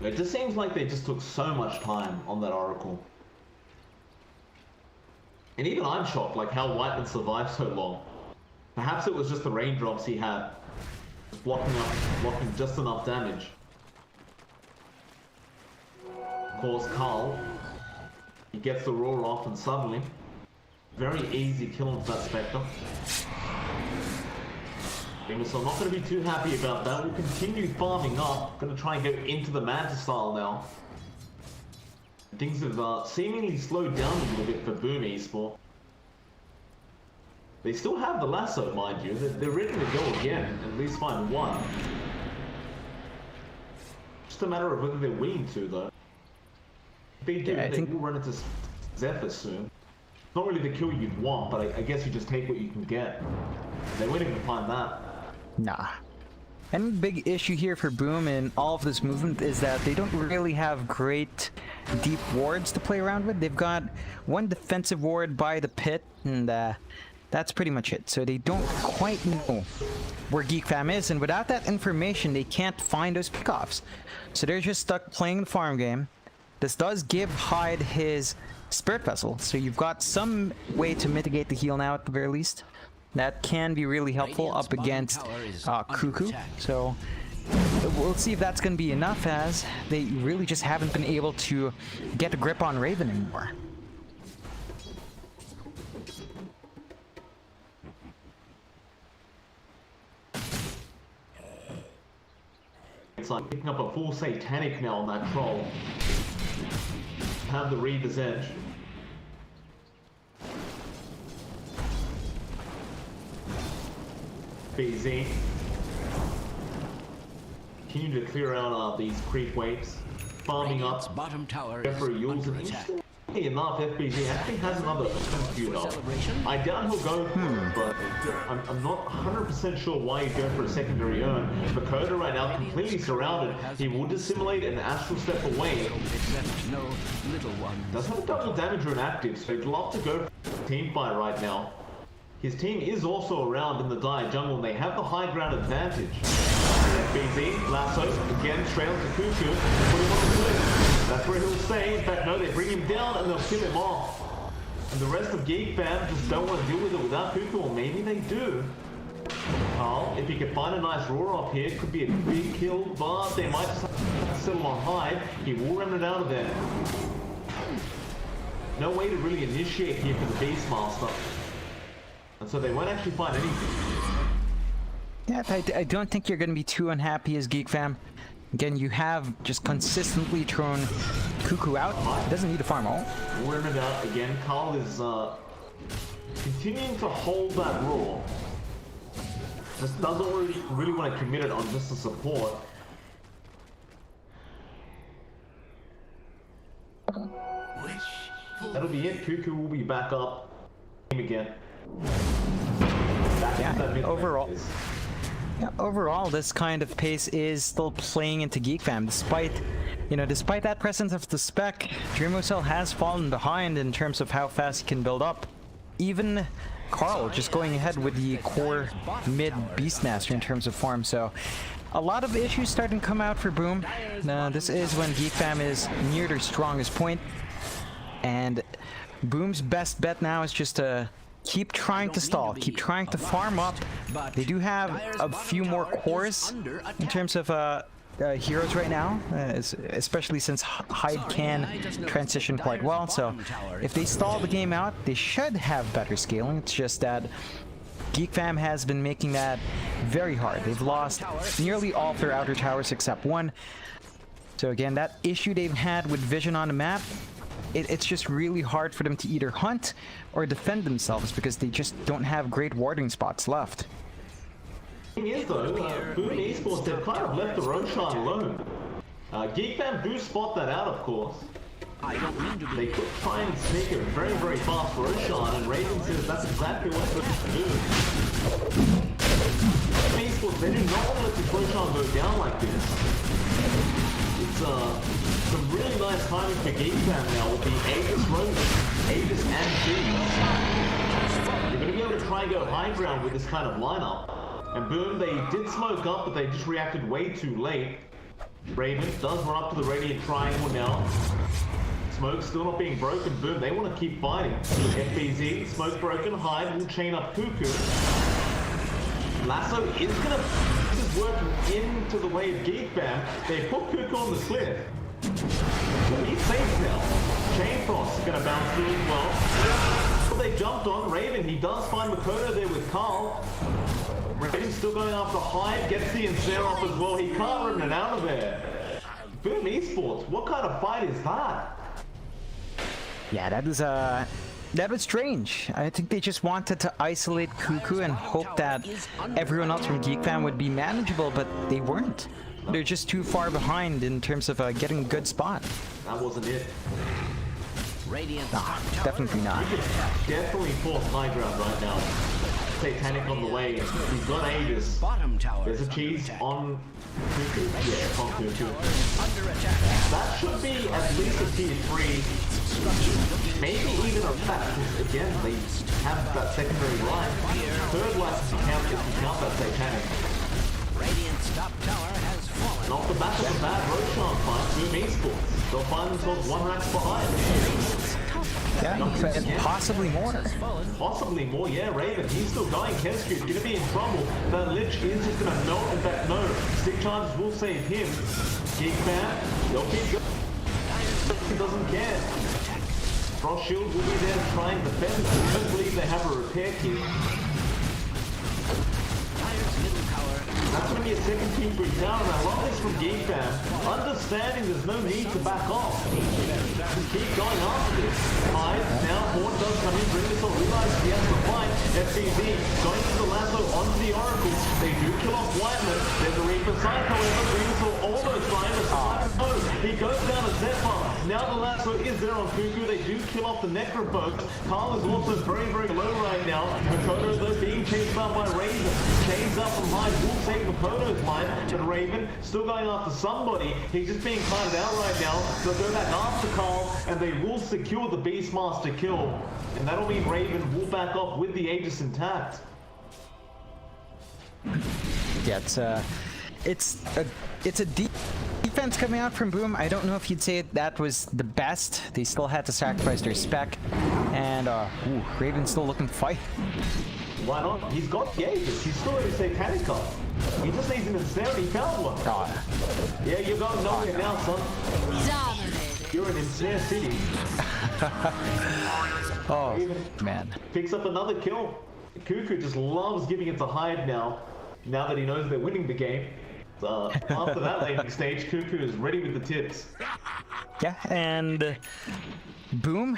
It just seems like they just took so much time on that Oracle. And even I'm shocked, like how Whiteman survived so long. Perhaps it was just the raindrops he had, blocking just enough damage. Of course, Carl, he gets the roar off and suddenly, very easy kill onto that Spectre. So I'm not going to be too happy about that. We'll continue farming up. Going to try and go into the Manta style now. Things have seemingly slowed down a little bit for Boom Esport. They still have the Lasso, mind you. They're ready to go again, and at least find one. Just a matter of whether they're willing to, though. If they do, yeah, they will run into Zephyr soon. Not really the kill you'd want, but I guess you just take what you can get. They're waiting to find that. Nah. And the big issue here for Boom in all of this movement is that they don't really have great deep wards to play around with. They've got one defensive ward by the pit, and That's pretty much it. So they don't quite know where Geek Fam is, and without that information, they can't find those pickoffs. So they're just stuck playing the farm game. This does give Hyde his Spirit Vessel, so you've got some way to mitigate the heal now at the very least. That can be really helpful up against Cuckoo. So we'll see if that's going to be enough, as they really just haven't been able to get a grip on Raven anymore. It's like picking up a full satanic now on that troll. Have the Reaver's Edge. BZ. Continue to clear out these creep waves. Farming up. Bottom tower For is Yules. under attack. Interestingly enough, FBZ actually has another computer. I doubt he'll go for it, but I'm not 100% sure why he'd go for a secondary urn. Makoto right now completely surrounded. He will dissimulate an astral step away. Except no little one. Does have a double damage rune active, so he'd love to go for team fight right now. His team is also around in the Dire Jungle, and they have the high ground advantage. FBZ, Lasso, again, straight on to Cuckoo, put him on the cliff. That's where he'll stay. In fact, no, they bring him down and they'll kill him off. And the rest of Geek Fam just don't want to deal with it without Cuckoo, or maybe they do. Carl, if he could find a nice roar off here, it could be a big kill, but they might just have to settle on Hyde. He will run it out of there. No way to really initiate here for the Beastmaster. And so they won't actually find anything. Yeah, I don't think you're going to be too unhappy as Geek Fam. Again, you have just consistently thrown Cuckoo out. Doesn't need a farm ult. Wearing it out again. Carl is continuing to hold that roar. Just doesn't really want to commit it on just the support. That'll be it. Cuckoo will be back up again. Overall, this kind of pace is still playing into Geek Fam, despite that presence of the spec. Dreamocell has fallen behind in terms of how fast he can build up. Even Carl just going ahead with the core mid Beastmaster in terms of farm, so a lot of issues starting to come out for Boom. This is when Geek Fam is near their strongest point, and Boom's best bet now is just to keep trying to stall, keep trying to farm up. They do have a few more cores in terms of heroes right now, especially since Hyde can transition quite well. So if they stall the game out, they should have better scaling. It's just that Geek Fam has been making that very hard. They've lost nearly all of their outer towers except one. So again, that issue they've had with vision on the map, it's just really hard for them to either hunt or defend themselves because they just don't have great warding spots left. The thing is though, Boom Esports, they've kind of left the Roshan alone. Geek Fam do spot that out, of course. They could try and sneak a very, very fast Roshan, and Raven says that's exactly what they're supposed to do. Boom Esports, they do not want to let the Roshan go down like this. It's some really nice timing for Geek Fam now with the Aegis Ronin, Aegis and Beast. You're going to be able to try and go high ground with this kind of lineup. And Boom, they did smoke up, but they just reacted way too late. Raven does run up to the Radiant Triangle now. Smoke still not being broken. Boom, they want to keep fighting. FBZ, smoke broken, Hyde will chain up Cuckoo. Lasso is going to work into the way of Geek Fam. They put Cuckoo on the cliff. He's safe now. Chain Frost is going to bounce through as well. But they jumped on Raven. He does find Makoto there with Carl. Raven's still going after Hyde. Gets the Ensnare off as well. He can't rip it out of there. Boom Esports, what kind of fight is that? Yeah, that was strange. I think they just wanted to isolate Cuckoo and hope that everyone else from Geek Fam would be manageable, but they weren't. They're just too far behind in terms of getting a good spot. That wasn't it. Nah, definitely not. You could definitely force high ground right now. Satanic on the way. He's got Aegis. There's a cheese on Cuckoo. Yeah, it's on Cuckoo. That should be at least a tier 3. Maybe even a fact, because again, they have that secondary line. Third license account if you count that Satanic. And off the back of a bad Roshan fight, Boom Esports, they'll find themselves 1 rank behind. Yeah, and possibly more. Possibly more, yeah, Raven. He's still going. Kensuke's going to be in trouble. That Lich is just going to melt. In fact, no. Stick charges will save him. GEEK fan, they'll keep going. He doesn't care. Frost Shield will be there to try and defend. I don't believe they have a repair kit. That's going to be a second team for down, and I love this from GEEK fam. Understanding there's no need to back off. Just keep going after this. Now Horn does come in, bring this all, realize he has to fight. FBZ going to the lasso onto the Oracle. They do kill off Whiteman. There's a Reaper side, however, Reaper almost fine. He goes down to Zephyr. Now the lasso is there on Cuckoo. They do kill off the Necrofolks. Carl is also very, very low right now. Makoto, though, being chased out by Raven. Chains up from high, will save Makoto's mind. But Raven still going after somebody. He's just being kited out right now. They'll go back after Carl, and they will secure the Beastmaster kill. And that'll mean Raven will back off with the Aegis intact. Yeah, it's a deep defense coming out from Boom. I don't know if you'd say that was the best. They still had to sacrifice their spec, and Raven's still looking to fight. Why not? He's got the Aegis. He's still in a Satanic card. He just needs an Insanity. He found one. Yeah, you're going nowhere now, son. You're in Ensnare City. Oh, Raven man. Picks up another kill. Cuckoo just loves giving it to Hyde now that he knows they're winning the game. After that laning stage, Cuckoo is ready with the tips. Yeah, and Boom,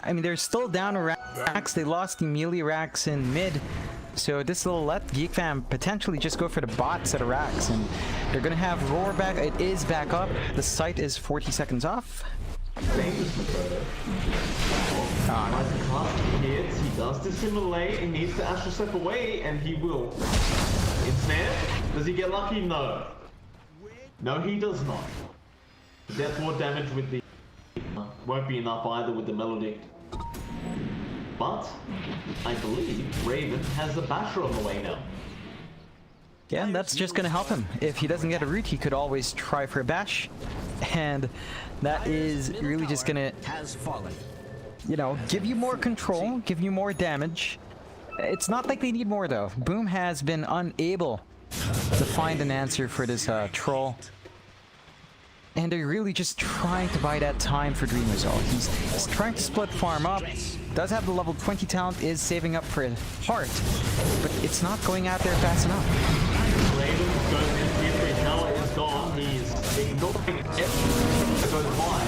I mean, they're still down racks. They lost the melee racks in mid, so this will let GEEK fam potentially just go for the bots at racks, and they're gonna have Roar back. It is back up. The site is 40 seconds off. He does dissimulate and needs to astral step away, and he will. Ensnare? Does he get lucky? No. No, he does not. Death ward damage with the won't be enough either with the Melody. But I believe Raven has the Basher on the way now. Yeah, and that's just gonna help him. If he doesn't get a root, he could always try for a bash, and that is really just gonna, you know, give you more control, give you more damage. It's not like they need more though. Boom has been unable to find an answer for this troll, and they're really just trying to buy that time for Dream Result. He's trying to split farm up, does have the level 20 talent, is saving up for Heart, but it's not going out there fast enough. Raven goes in, tier 3 tower is gone, he's ignoring everything goes by.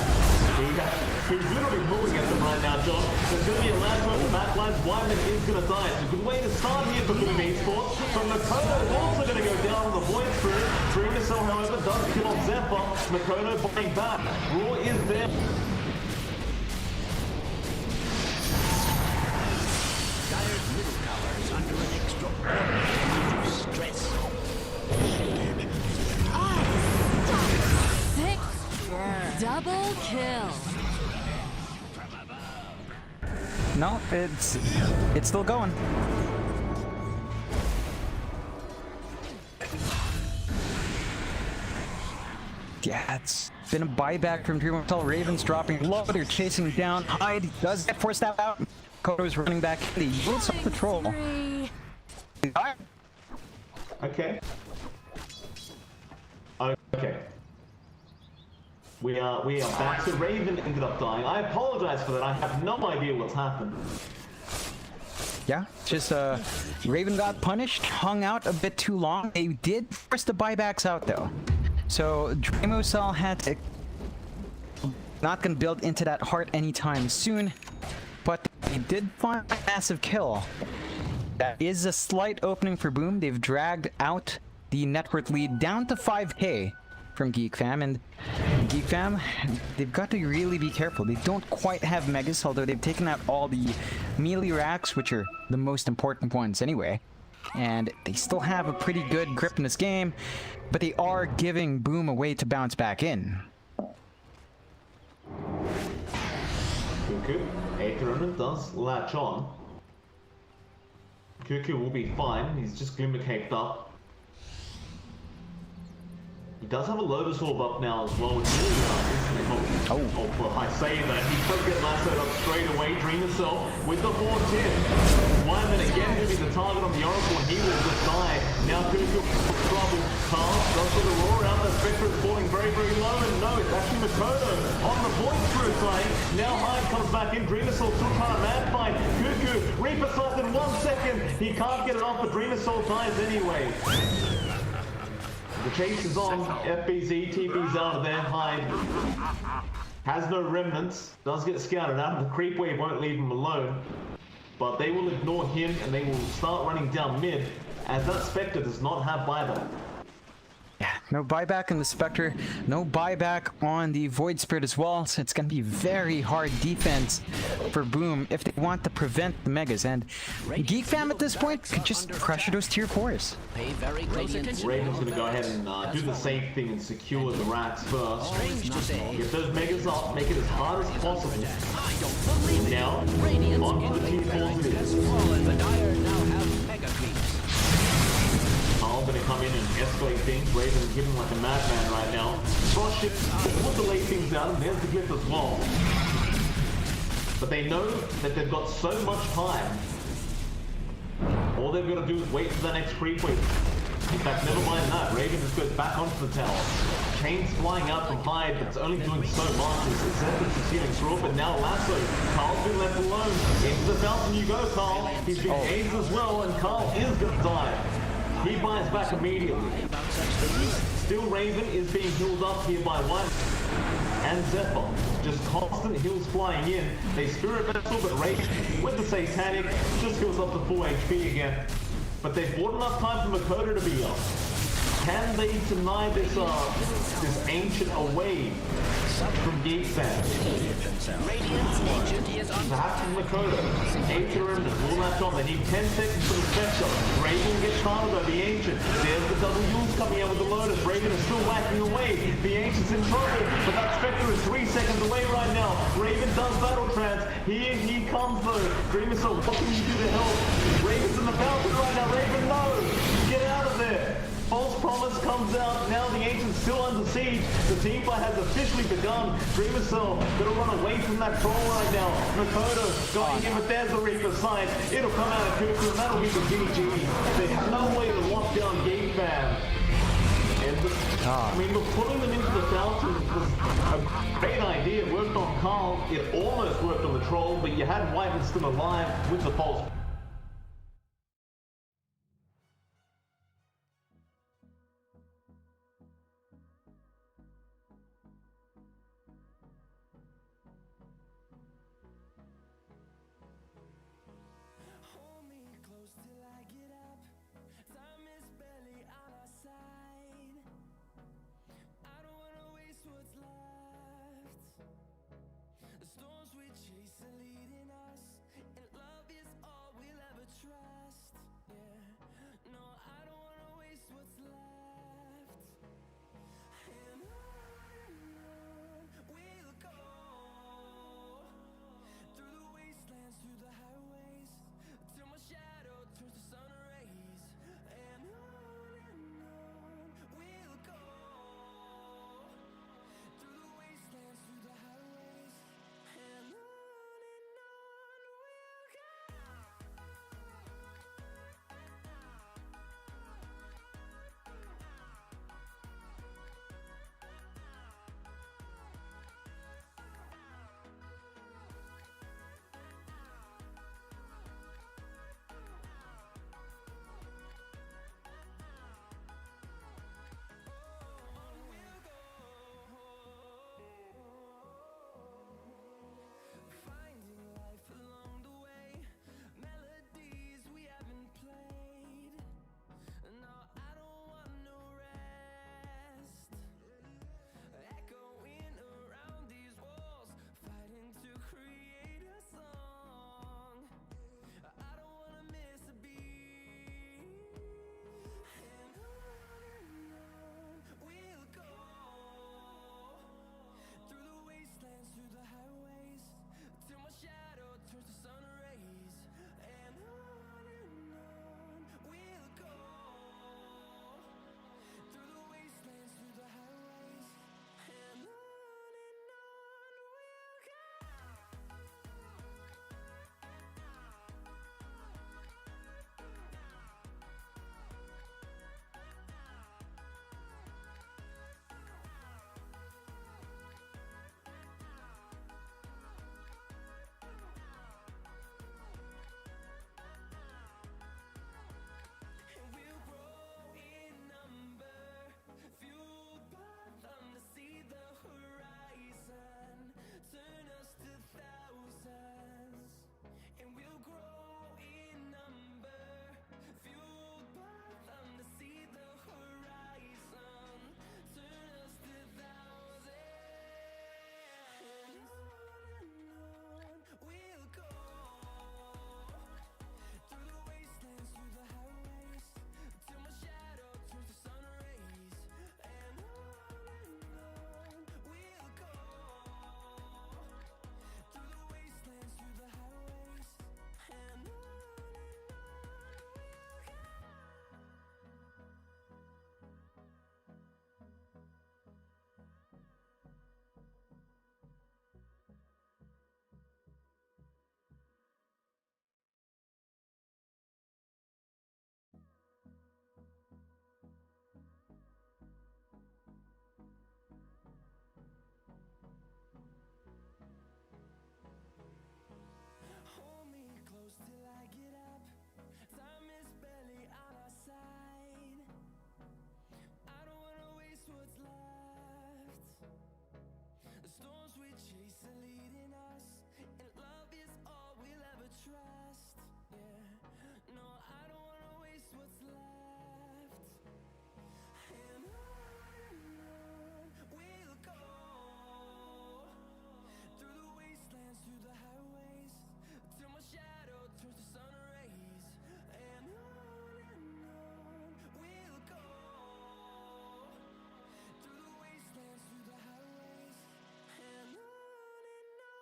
He's literally moving at them right now, John. There's going to be a last one in the backlines. Wyman is going to die. It's a good way to start here for Boom Esports. From Makoto is also going to go down on the Void Through. Dream Missile, however, does kill off Zephyr. Makoto buying back. Raw is there. Dire's middle tower is under an extraordinary stress. 6 double kill. No, it's still going. Yeah, it's been a buyback from Dream Hotel. Raven's dropping low. They're chasing down. Hyde does get forced out. Koto's running back. He yields off the troll. Okay. Okay. We are back. So Raven ended up dying. I apologize for that. I have no idea what's happened. Yeah, just Raven got punished, hung out a bit too long. They did force the buybacks out though. So Dreamocell had to not gonna build into that Heart anytime soon, but they did find a massive kill. That is a slight opening for Boom. They've dragged out the net worth lead down to 5k from GEEK Fam, and GEEK Fam, they've got to really be careful. They don't quite have Megas, although they've taken out all the melee racks, which are the most important ones anyway. And they still have a pretty good grip in this game, but they are giving Boom a way to bounce back in. Cuckoo, Aetherman does latch on. Cuckoo will be fine, he's just glimmer caked up. He does have a Lotus Orb up now as well, which really I say that. He could get lassoed up straight away. Dreamer Cell with the 4-10. Wyman again will be the target on the Oracle, and he will just die. Now Cuckoo for trouble. Carl goes for the roar out. The Spectre is falling very, very low, and no, it's actually Makoto on the point through side. Now Hyde comes back in. Dreamer Cell still trying to mad fight. Cuckoo, Reaper Slice in 1 second. He can't get it off, but Dreamer Cell dies anyway. The chase is on. FBZ, TP's out of there. Hyde has no remnants. Does get scouted out. The creep wave won't leave him alone. But they will ignore him and they will start running down mid, as that Spectre does not have buyback. Yeah, no buyback on the Spectre, no buyback on the Void Spirit as well, so it's going to be very hard defense for Boom if they want to prevent the Megas, and GEEK Fam at this point could just pressure those tier 4s. Pay very close attention. Raven's going to go ahead and do the same thing and secure the racks first. Strange to say. Get those Megas up, make it as hard as possible. I don't believe it. Now, Radiant's on to the tier 4s it has is. fallen. The Dire now have mega creeps. Carl gonna come in and escalate things. Raven's giving like a madman right now. Frost Ship will delay things out, and there's the Glyph as well. But they know that they've got so much time. All they've got to do is wait for the next creep wave. In fact, never mind that. Raven just goes back onto the tower. Chains flying out from Hyde, but it's only doing so much. It's Zephyr succeeding through it, but now Lasso. Carl's been left alone. Into the fountain you go, Carl. He's been aged as well, and Carl is gonna die. He buys back immediately. Still Raven is being healed up here by White and Zephyr. Just constant heals flying in. They Spirit Vessel, but Raven with the Satanic just heals up to full HP again. But they've bought enough time for Makoto to be up. Can they deny this ancient away from GEEK Fam? Perhaps from Makoto. Aetherman and all that on. They need 10 seconds for the Spectre. Raven gets started by the Ancient. There's the double Yules coming out with the Lotus. Raven is still whacking away. The Ancient's in trouble, but that Spectre is 3 seconds away right now. Raven does battle trance. He comes though. Dreamer Cell, what can you do to help? Raven's in the fountain right now. Raven, no! Get out of there! False Promise comes out. Now the Ancient's still under siege. The team fight has officially begun. Dreamer Cell gonna run away from that troll right now. Makoto going in, but there's the Reaper side. It'll come out of Cuckoo, and that'll be the GG. They have no way to lock down GEEK Fam. And I mean, look, putting them into the fountain was a great idea. It worked on Carl. It almost worked on the troll, but you had White still alive with the false. Hold me close till I get up. Time is barely on our side. I don't wanna waste what's left. The storms we chase are leading us, and love is all we'll ever trust. Yeah, no, I don't wanna waste what's left. And on we'll go, through the wastelands, through the highways, till my shadow turns to sun rays. And on we'll go, through the wastelands, through the highways. And on chase are leading us, and love is all we'll ever trust. Yeah, no, I don't wanna waste what's left. And on we'll go, through the wastelands, through the highways, till my shadow turns to sun rays. And on we'll go, through the wastelands, through the highways, and on we'll go.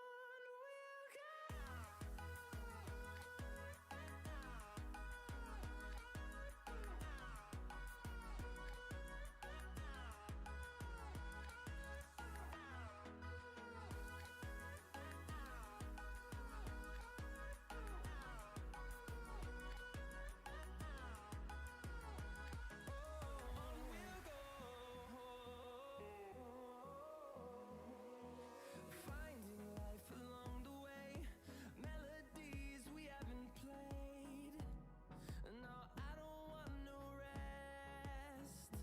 Finding life along the way, melodies we haven't played. No, I don't want no rest.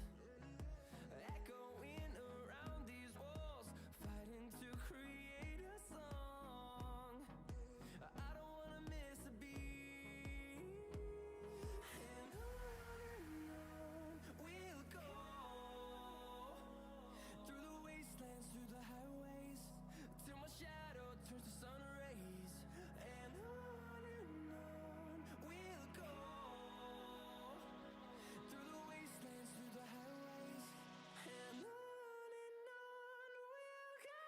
Echoing around these walls, fighting to create a song. I don't wanna miss a beat. And on we'll go, through the wastelands, through the highways, till my shadow turns to sun rays. And on we'll go, through the wastelands, through the highways, and on we'll go.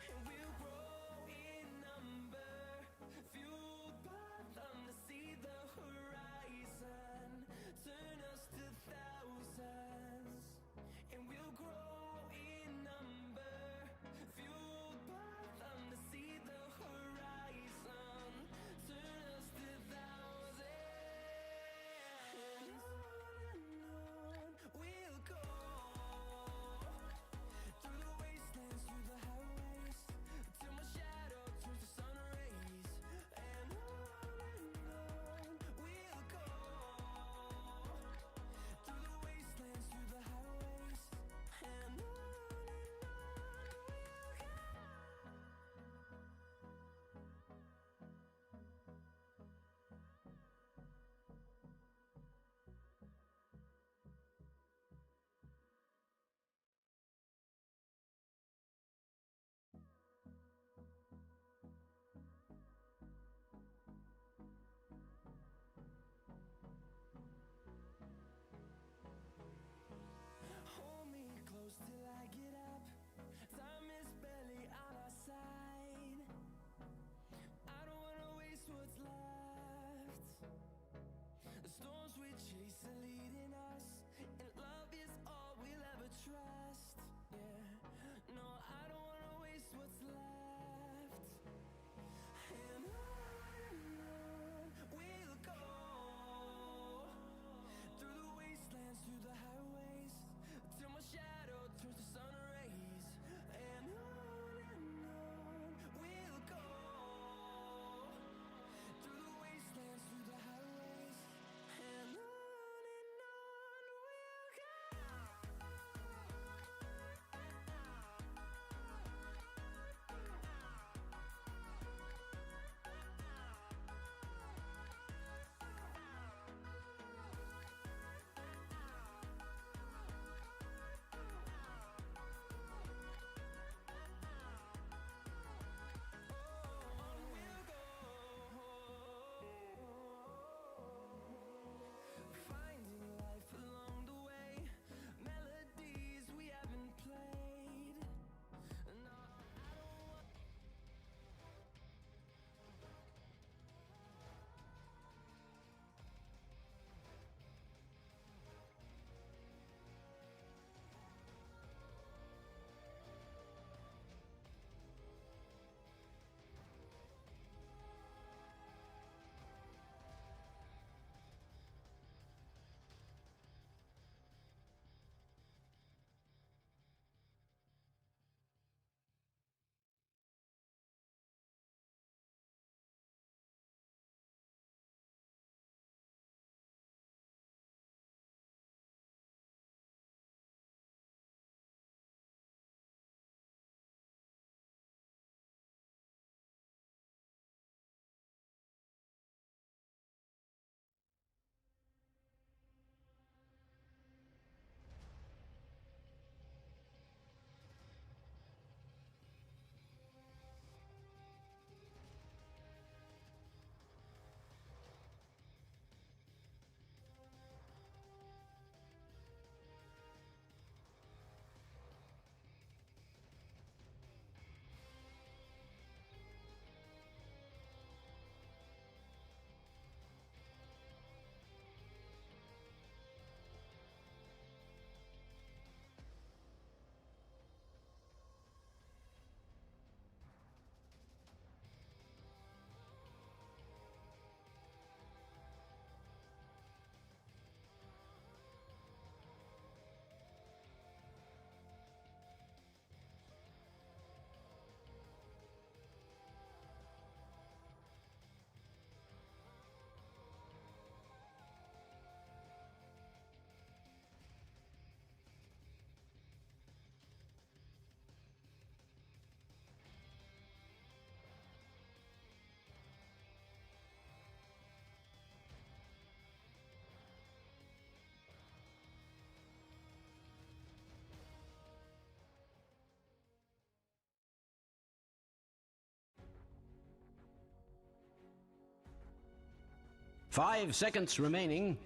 And we'll grow in number, fueled by them to see the horizon, turn us to thousands. And we'll grow in number, fueled by them to see the horizon, turn us to thousands. And on we'll go, through the wastelands, through the highways, till my shadow turns to sun rays. And on we'll go, through the wastelands, through the highways, and on we'll go. Hold me close till I get up. Time is barely on our side. I don't wanna waste what's left. The storms we chase are leading us, and love is all we'll ever trust. Yeah, no, I don't wanna waste what's left. And on we'll go, through the wastelands, through the highways, till my shadow turns to sun rays. And on we'll go, through the wastelands, through the highways, and on we'll go. 5 seconds remaining.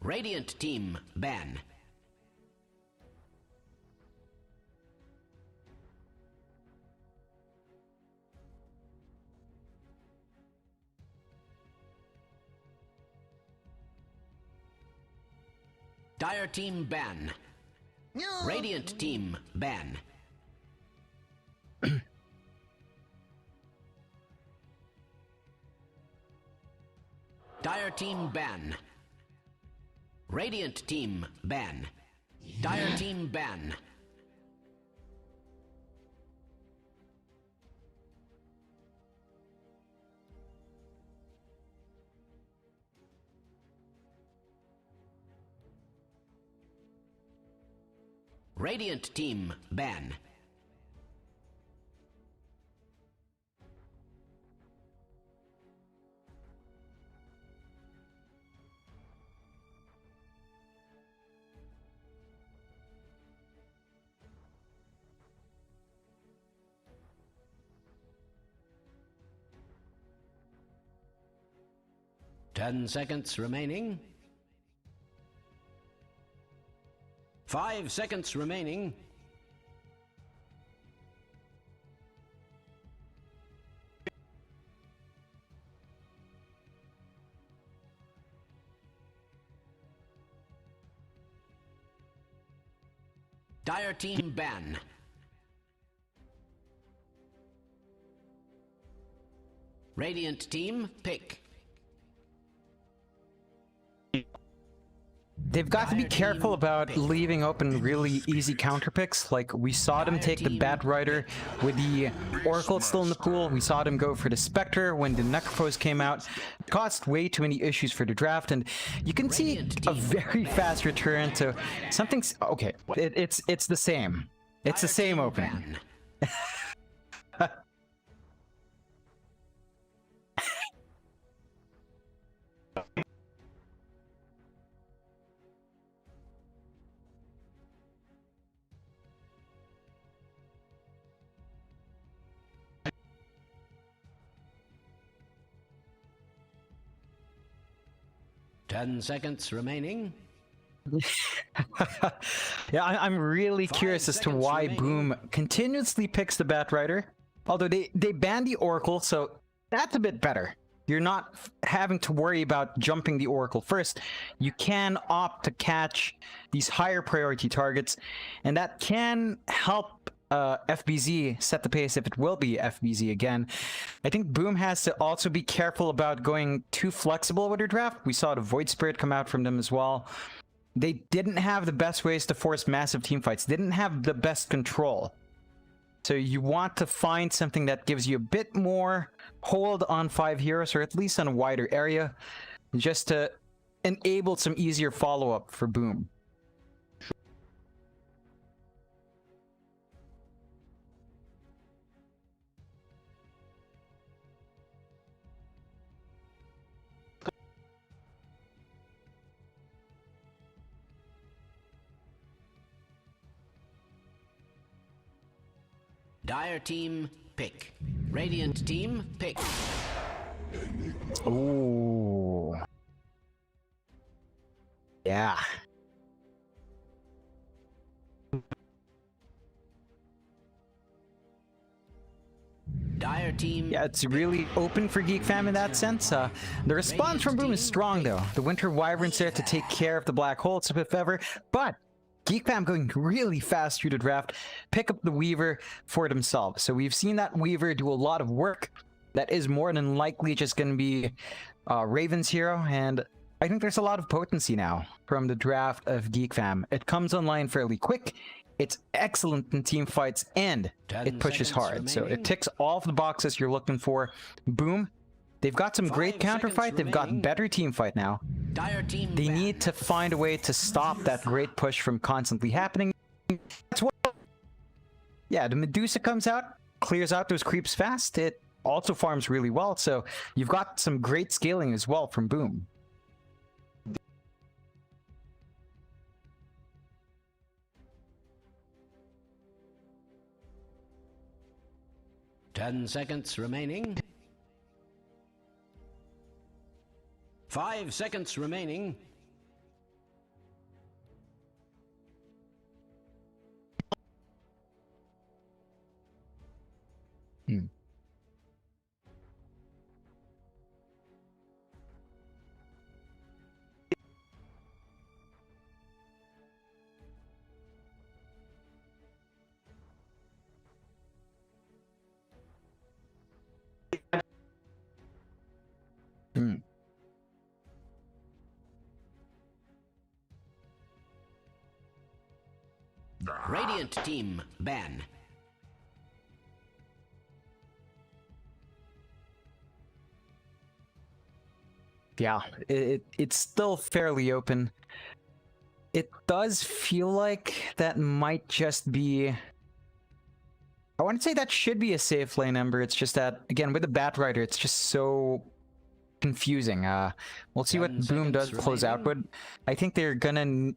Radiant team ban. Dire team ban. Radiant team ban. Dire team ban. Radiant team ban. Dire team ban. Radiant team ban. Ten seconds remaining. 5 seconds remaining. Dire team ban. Radiant team pick. They've got to be careful about leaving open really easy counter picks. Like, we saw them take the Bat Rider with the Oracle still in the pool. We saw them go for the Spectre when the Necrophos came out. It caused way too many issues for the draft, and you can see a very fast return to something's... Okay, it's the same. It's the same opening. 10 seconds remaining. Yeah, I'm really curious as to why remaining. Boom continuously picks the Bat Rider. Although they banned the Oracle, so that's a bit better. You're not having to worry about jumping the Oracle first. You can opt to catch these higher priority targets, and that can help FBZ set the pace if it will be FBZ again. I think Boom has to also be careful about going too flexible with their draft. We saw the Void Spirit come out from them as well. They didn't have the best ways to force massive team fights. Didn't have the best control. So you want to find something that gives you a bit more hold on 5 heroes, or at least on a wider area, just to enable some easier follow-up for Boom. Dire team pick. Radiant team pick. Ooh. Yeah. Dire team. Yeah, it's really open for Geek Fam in that sense. The response from Boom is strong, though. The Winter Wyvern's there to take care of the Black Hole, if ever. But Geek Fam going really fast through the draft, pick up the Weaver for themselves. So we've seen that Weaver do a lot of work. That is more than likely just going to be Raven's hero, and I think there's a lot of potency now from the draft of Geek Fam. It comes online fairly quick. It's excellent in team fights, and it pushes hard. So it ticks all of the boxes you're looking for. Boom. They've got some great counter fight. They've got better team fight now. They need to find a way to stop that great push from constantly happening. That's what... Yeah, the Medusa comes out, clears out those creeps fast. It also farms really well, so you've got some great scaling as well from Boom. 10 seconds remaining. 5 seconds remaining. Radiant team ban. Yeah, it's still fairly open. It does feel like that might just be... I want to say that should be a safe lane, Ember. It's just that, again, with the Batrider, it's just so confusing. We'll see what Boom does close out, but I think they're gonna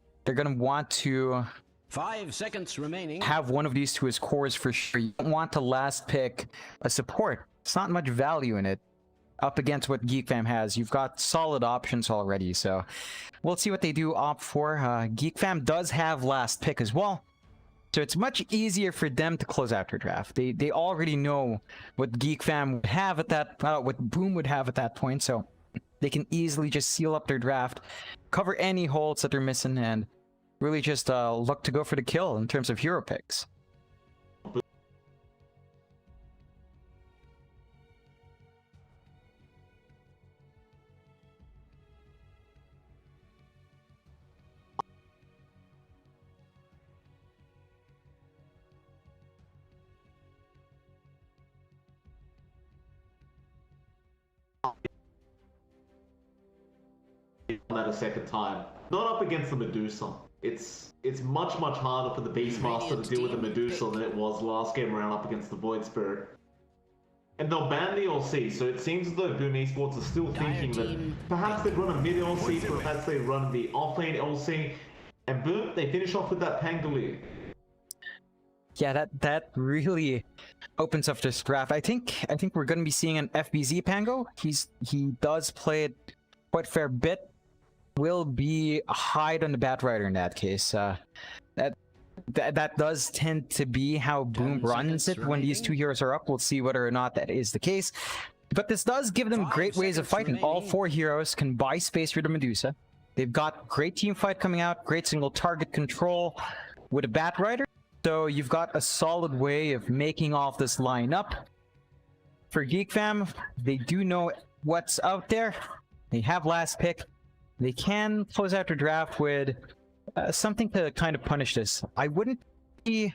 want to 5 seconds remaining. Have one of these two as cores for sure. You don't want to last pick a support. It's not much value in it up against what GEEK Fam has. You've got solid options already, so we'll see what they do opt for. GEEK Fam does have last pick as well, so it's much easier for them to close out their draft. They already know what GEEK Fam would have at that, what Boom would have at that point, so they can easily just seal up their draft, cover any holes that they're missing, and really just look to go for the kill in terms of hero picks. That a second time. Not up against the Medusa. It's much harder for the Beastmaster to deal with the Medusa than it was last game around up against the Void Spirit. And they'll ban the LC, so it seems as though Boom Esports are still thinking that perhaps they'd run a mid LC, perhaps they run the offlane LC, and boom, they finish off with that Pangolier. Yeah, that really opens up this draft. I think we're going to be seeing an FBZ Pango. He does play it quite a fair bit. Will be a hide on the Batrider in that case. That does tend to be how Boom runs it when these two heroes are up. We'll see whether or not that is the case. But this does give them great ways of fighting. All four heroes can buy space for the Medusa. They've got great team fight coming out, great single target control with a Batrider. So you've got a solid way of making off this lineup. For GEEK Fam, they do know what's out there. They have last pick. They can close out their draft with something to kind of punish this. I wouldn't be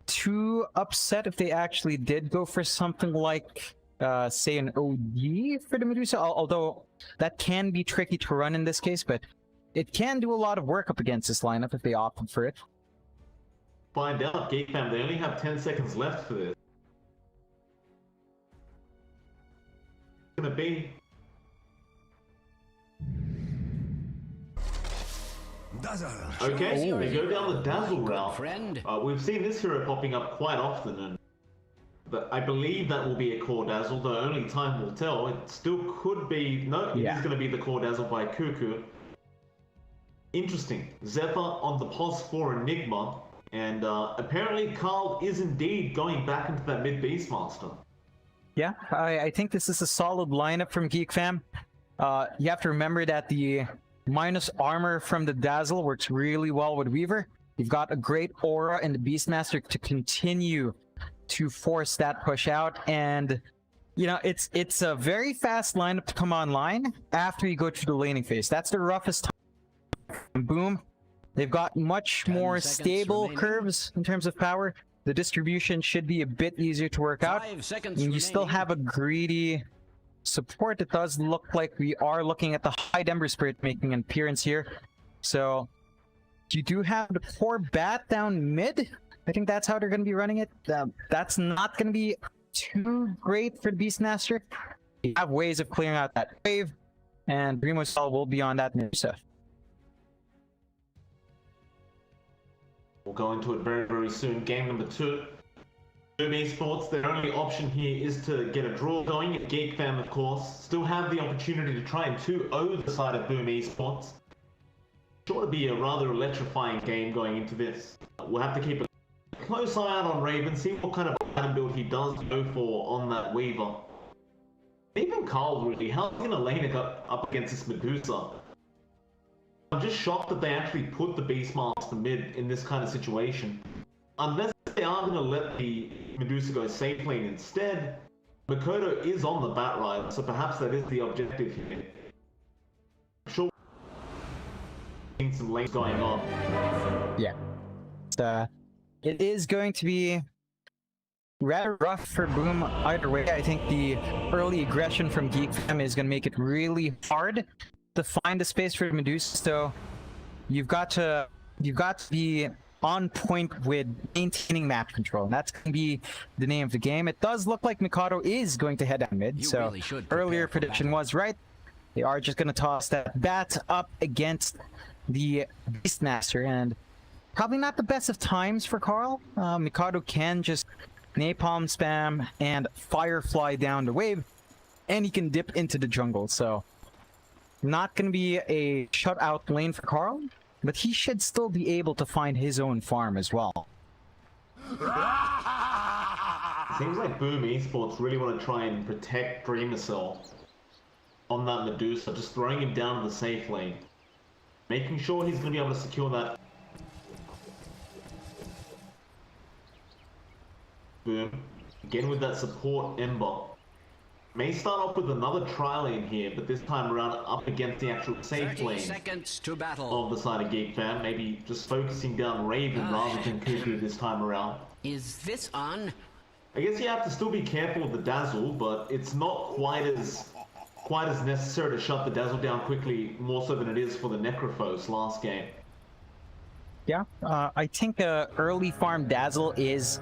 too upset if they actually did go for something like, say, an OD for the Medusa, although that can be tricky to run in this case, but it can do a lot of work up against this lineup if they opted for it. Find out, GEEK Fam, they only have 10 seconds left for this. It's gonna be... Okay, they go down the Dazzle route. We've seen this hero popping up quite often, and I believe that will be a core Dazzle, though only time will tell. It still could be... No, it is going to be the core Dazzle by Cuckoo. Interesting. Zephyr on the pos for Enigma, and apparently Carl is indeed going back into that mid Beastmaster. Yeah, I think this is a solid lineup from GEEK Fam. You have to remember that the minus armor from the Dazzle works really well with Weaver. You've got a great aura in the Beastmaster to continue to force that push out, and you know it's a very fast lineup to come online after you go through the laning phase. That's the roughest time. Boom. They've got much more stable curves in terms of power. The distribution should be a bit easier to work out. And you still have a greedy support. It does look like we are looking at the Hide Ember Spirit making an appearance here. So you do have the core bat down mid. I think that's how they're going to be running it. That's not going to be too great for the Beastmaster. You have ways of clearing out that wave, and Brimosal will be on that Medusa. We'll go into it very soon. Game number 2. Boom Esports, their only option here is to get a draw going. GEEK fam, of course, still have the opportunity to try and 2-0 the side of Boom Esports. Sure to be a rather electrifying game going into this. We'll have to keep a close eye out on Raven, see what kind of item build he does go for on that Weaver. Even Carl, really, how's he gonna lane it up against this Medusa? I'm just shocked that they actually put the Beastmaster mid in this kind of situation. Unless they are going to let the Medusa go safe lane instead, Makoto is on the bat ride, so perhaps that is the objective here. I'm sure we're seeing some lanes going on. Yeah. It is going to be rather rough for Boom either way. I think the early aggression from GEEK fam is going to make it really hard to find a space for Medusa, so you've got to be on point with maintaining map control, and that's going to be the name of the game. It does look like Mikado is going to head down mid, so earlier prediction was right. They are just going to toss that bat up against the Beastmaster, and probably not the best of times for Carl. Mikado can just napalm spam and firefly down the wave, and he can dip into the jungle, so not going to be a shutout lane for Carl, but he should still be able to find his own farm as well. Seems like Boom Esports really want to try and protect Dreamercell on that Medusa, just throwing him down to the safe lane. Making sure he's going to be able to secure that. Boom. Again with that support Ember. May start off with another tri-lane here, but this time around up against the actual safe lane of the side of GEEK fam. Maybe just focusing down Raven rather than Cuckoo this time around. Is this on? I guess you have to still be careful with the Dazzle, but it's not quite as necessary to shut the Dazzle down quickly, more so than it is for the Necrophos last game. Yeah, I think early farm Dazzle is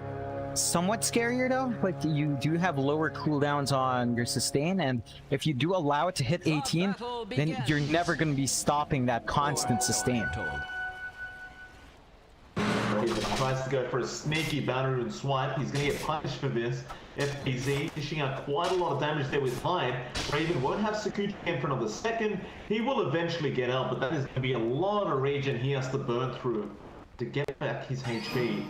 somewhat scarier though. Like, you do have lower cooldowns on your sustain, and if you do allow it to hit 18, then you're never going to be stopping that constant sustain. Raven tries to go for a sneaky banner and swipe. He's going to get punished for this. FPZ dishing out quite a lot of damage there with Hyde. Raven won't have Sakuchi in for another second. He will eventually get out, but that is going to be a lot of regen he has to burn through to get back his HP.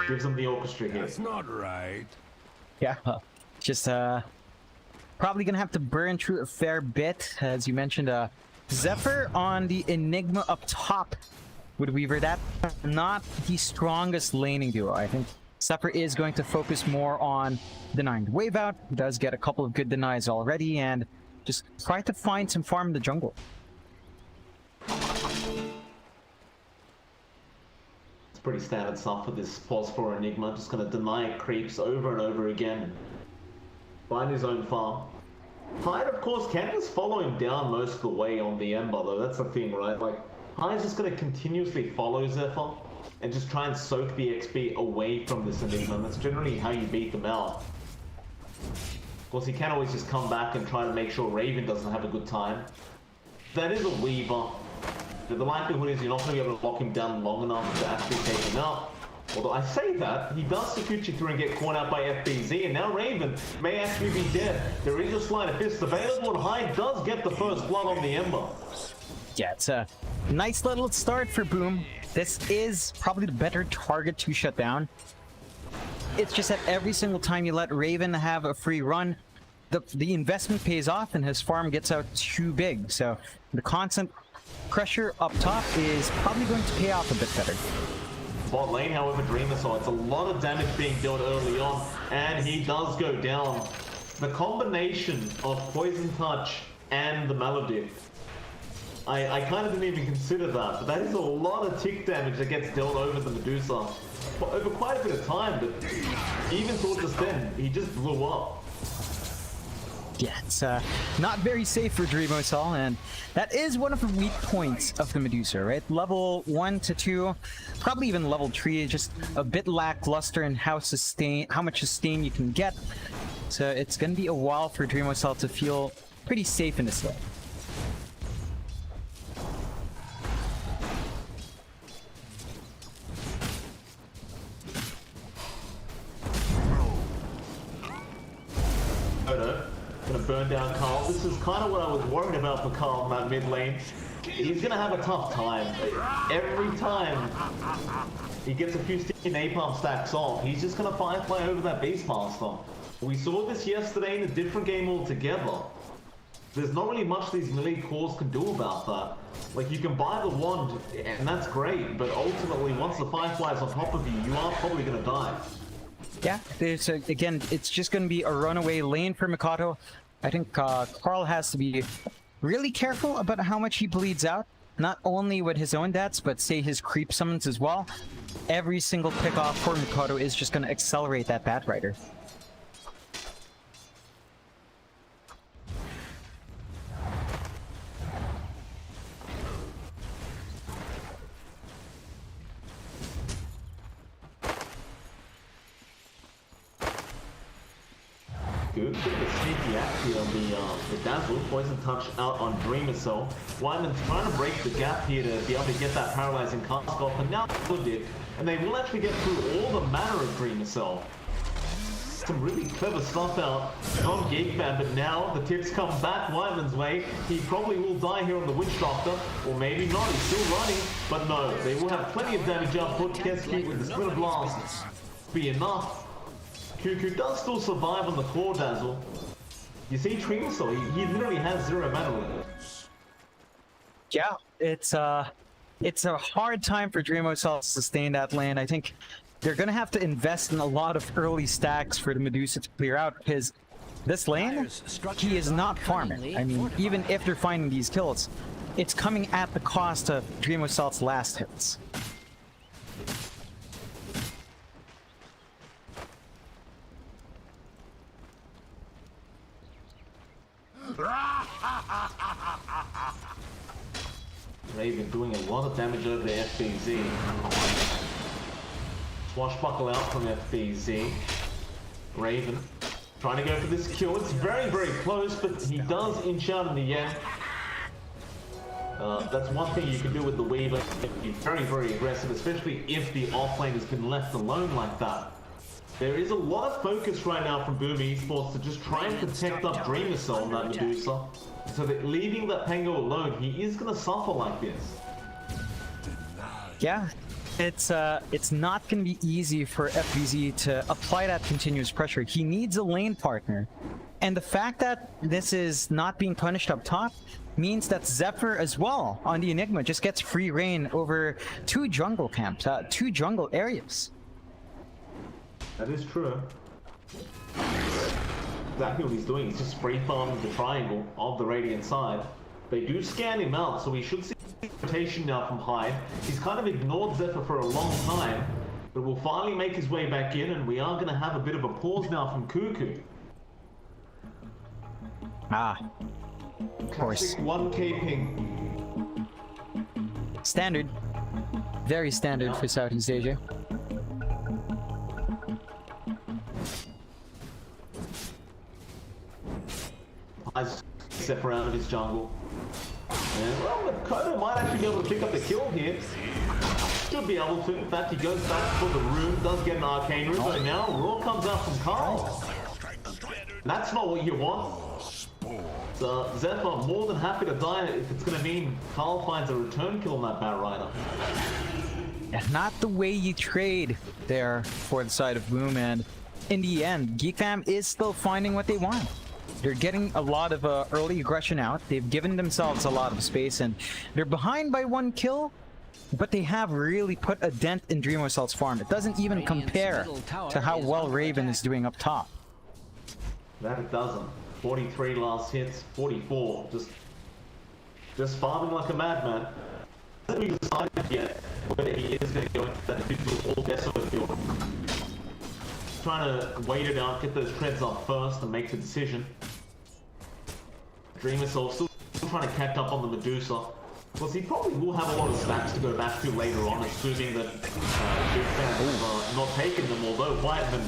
Gives him the orchestra here. That's not right. Yeah, just probably gonna have to burn through a fair bit, as you mentioned. Zephyr on the Enigma up top with Weaver. That's not the strongest laning duo. I think Zephyr is going to focus more on denying the wave out. He does get a couple of good denies already, and just try to find some farm in the jungle. Pretty standard stuff for this Phosphor Enigma, just gonna deny creeps over and over again. Find his own farm. Hyde, of course, can just follow him down most of the way on the Ember, though. That's the thing, right? Like, Hyde's just gonna continuously follow Zephyr and just try and soak the XP away from this Enigma. And that's generally how you beat them out. Of course, he can always just come back and try to make sure Raven doesn't have a good time. That is a Weaver. The likelihood is you're not going to be able to lock him down long enough to actually take him out. Although I say that, he does Sakuchi through and get caught out by FBZ, and now Raven may actually be dead. There is a sleight of fist available, and Hyde does get the first blood on the Ember. Yeah, it's a nice little start for Boom. This is probably the better target to shut down. It's just that every single time you let Raven have a free run, the investment pays off and his farm gets out too big. So the constant pressure up top is probably going to pay off a bit better. Bot lane, however, Dreamercell, it's a lot of damage being dealt early on, and he does go down. The combination of Poison Touch and the Maledict, I kind of didn't even consider that, but that is a lot of tick damage that gets dealt over the Medusa over quite a bit of time, but even towards the end, he just blew up. Yeah, it's not very safe for Dreamercell, and that is one of the weak points of the Medusa, right? Level 1 to 2, probably even level 3, just a bit lackluster in how much sustain you can get. So it's going to be a while for Dreamercell to feel pretty safe in this lane. Gonna burn down Carl. This is kind of what I was worried about for Carl in that mid lane. He's gonna have a tough time. Every time he gets a few sticky napalm stacks off, he's just gonna firefly over that Beastmaster. We saw this yesterday in a different game altogether. There's not really much these melee cores can do about that. Like, you can buy the wand, and that's great, but ultimately, once the firefly's on top of you, you are probably gonna die. Yeah, again, it's just going to be a runaway lane for Mikado. I think Carl has to be really careful about how much he bleeds out. Not only with his own deaths, but say his creep summons as well. Every single pick off for Mikado is just going to accelerate that Bat Rider. Good, bit of a sneaky act here on the Dazzle. Poison Touch out on Dreamer Cell. Wyman's trying to break the gap here to be able to get that paralyzing cast off, and now good did. And they will actually get through all the mana of Dreamer Cell. Some really clever stuff out on GEEK, but now the tips come back Wyman's way. He probably will die here on the Witch Doctor, or maybe not. He's still running, but no, they will have plenty of damage output. Keski with the Splinter Blast be enough. Cuckoo does still survive on the core Dazzle. You see Dreamer Cell, he literally has 0 mana left. Yeah, it's a hard time for Dreamer Cell to sustain that lane. I think they're gonna have to invest in a lot of early stacks for the Medusa to clear out, because this lane, he is not farming. I mean, even if they're finding these kills, it's coming at the cost of Dreamer Cell's last hits. Raven doing a lot of damage over the FBZ. Swashbuckle out from FBZ. Raven trying to go for this kill. It's very, very close, but he does inch out in the end. That's one thing you can do with the Weaver. Be very, very aggressive, especially if the offlane has been left alone like that. There is a lot of focus right now from Boom Esports to just try and protect up Dreamer Cell on that Medusa, so that leaving that Pango alone, he is going to suffer like this. Yeah, it's not going to be easy for FBZ to apply that continuous pressure. He needs a lane partner. And the fact that this is not being punished up top means that Zephyr as well on the Enigma just gets free reign over 2 jungle camps, 2 jungle areas. That is true. Exactly what he's doing. He's just spray farming the triangle of the Radiant side. They do scan him out, so we should see rotation now from Hyde. He's kind of ignored Zephyr for a long time, but will finally make his way back in, and we are going to have a bit of a pause now from Cuckoo. Ah, of course. 1K ping. Standard. Very standard for Southeast Asia. Eyes step around his jungle. And, well, Kodo might actually be able to pick up the kill here. Should be able to. In fact, he goes back for the rune, does get an arcane rune, but now Raw comes out from Carl. That's not what you want. So Zephyr more than happy to die if it's going to mean Carl finds a return kill on that Bat Rider. Not the way you trade there for the side of Boom, and in the end, GEEK Fam is still finding what they want. They're getting a lot of early aggression out. They've given themselves a lot of space, and they're behind by 1 kill, but they have really put a dent in Dreamer Cell's farm. It doesn't even compare to how well Raven is doing up top. That it doesn't. 43 last hits, 44. Just farming like a madman. Hasn't even decided yet whether he is going to go into that individual all Deso field. Trying to wait it out, get those treads off first, and make the decision. Dreamer Cell still trying to catch up on the Medusa. Plus, he probably will have a lot of stacks to go back to later on, assuming that GEEK fans not taking them. Although Whiteman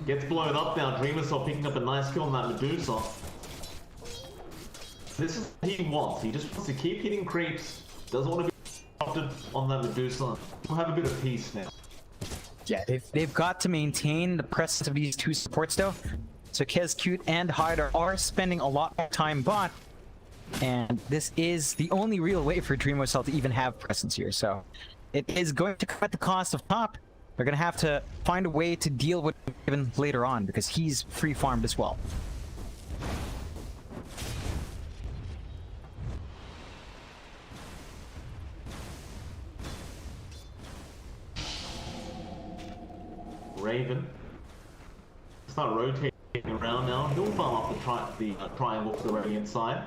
gets blown up now, Dreamer Cell picking up a nice kill on that Medusa. This is what he wants. He just wants to keep hitting creeps. Doesn't want to be interrupted on that Medusa. We'll have a bit of peace now. Yeah, they've got to maintain the presence of these 2 supports though. So Cute and Hyder are spending a lot more time bot, and this is the only real way for DreamOSL to even have presence here. So it is going to cut the cost of top. They're going to have to find a way to deal with him later on because he's free farmed as well. Raven. It's not rotating around now. He'll farm up the triangle to the radiant side.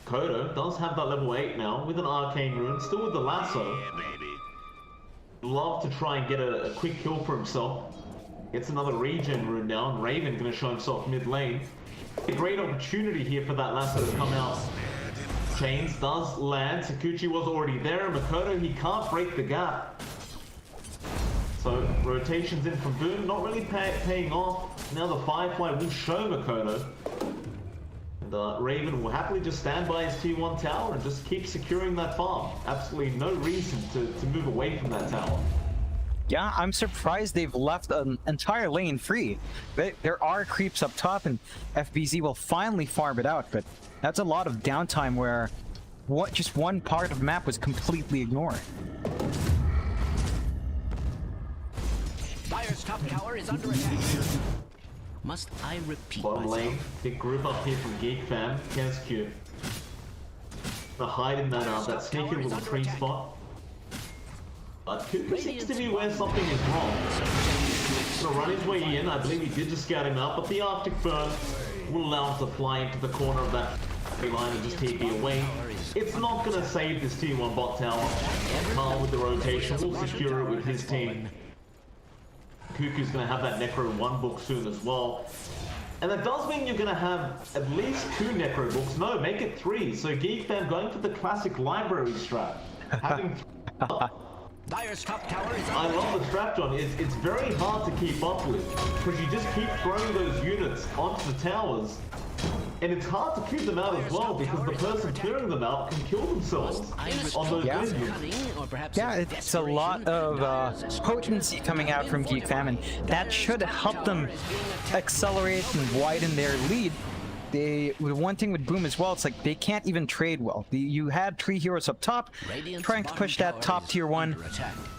Kodo does have that level 8 now with an arcane rune, still with the lasso. Yeah, baby. Love to try and get a quick kill for himself. Gets another regen rune now, and Raven gonna show himself mid lane. A great opportunity here for that lasso to come out. Chains does land. Sakuchi was already there, and Makoto, he can't break the gap. So rotations in from Boom, not really paying off. Now the Firefly will show Makoto. And Raven will happily just stand by his T1 tower and just keep securing that farm. Absolutely no reason to move away from that tower. Yeah, I'm surprised they've left an entire lane free. There are creeps up top, and FBZ will finally farm it out, but that's a lot of downtime where just one part of the map was completely ignored. Dire's top tower is under attack. Must I repeat Bottom myself? lane, big group up here from GEEK fam. Cute. The hide in that sneaky little tree spot. But Kuku seems to be where something is wrong. Gonna run his way in. I believe he did just scout him out, but the Arctic Burn will allow him to fly into the corner of that line and just TP away. It's not gonna save this T1 bot tower. Carl with the rotation will secure it with his team. Kuku's going to have that Necro 1 book soon as well. And that does mean you're going to have at least 2 Necro books. No, make it 3. So GEEK fam going for the classic library strat. Having Dire's top tower is I love the strat, John. It's very hard to keep up with because you just keep throwing those units onto the towers. And it's hard to keep them out as well because the person clearing them out can kill themselves on those units. Yeah, it's a lot of potency coming out from GEEK fam, and that should help them accelerate and widen their lead. One thing with Boom as well, it's like they can't even trade well. You had 3 heroes up top trying to push that top tier 1.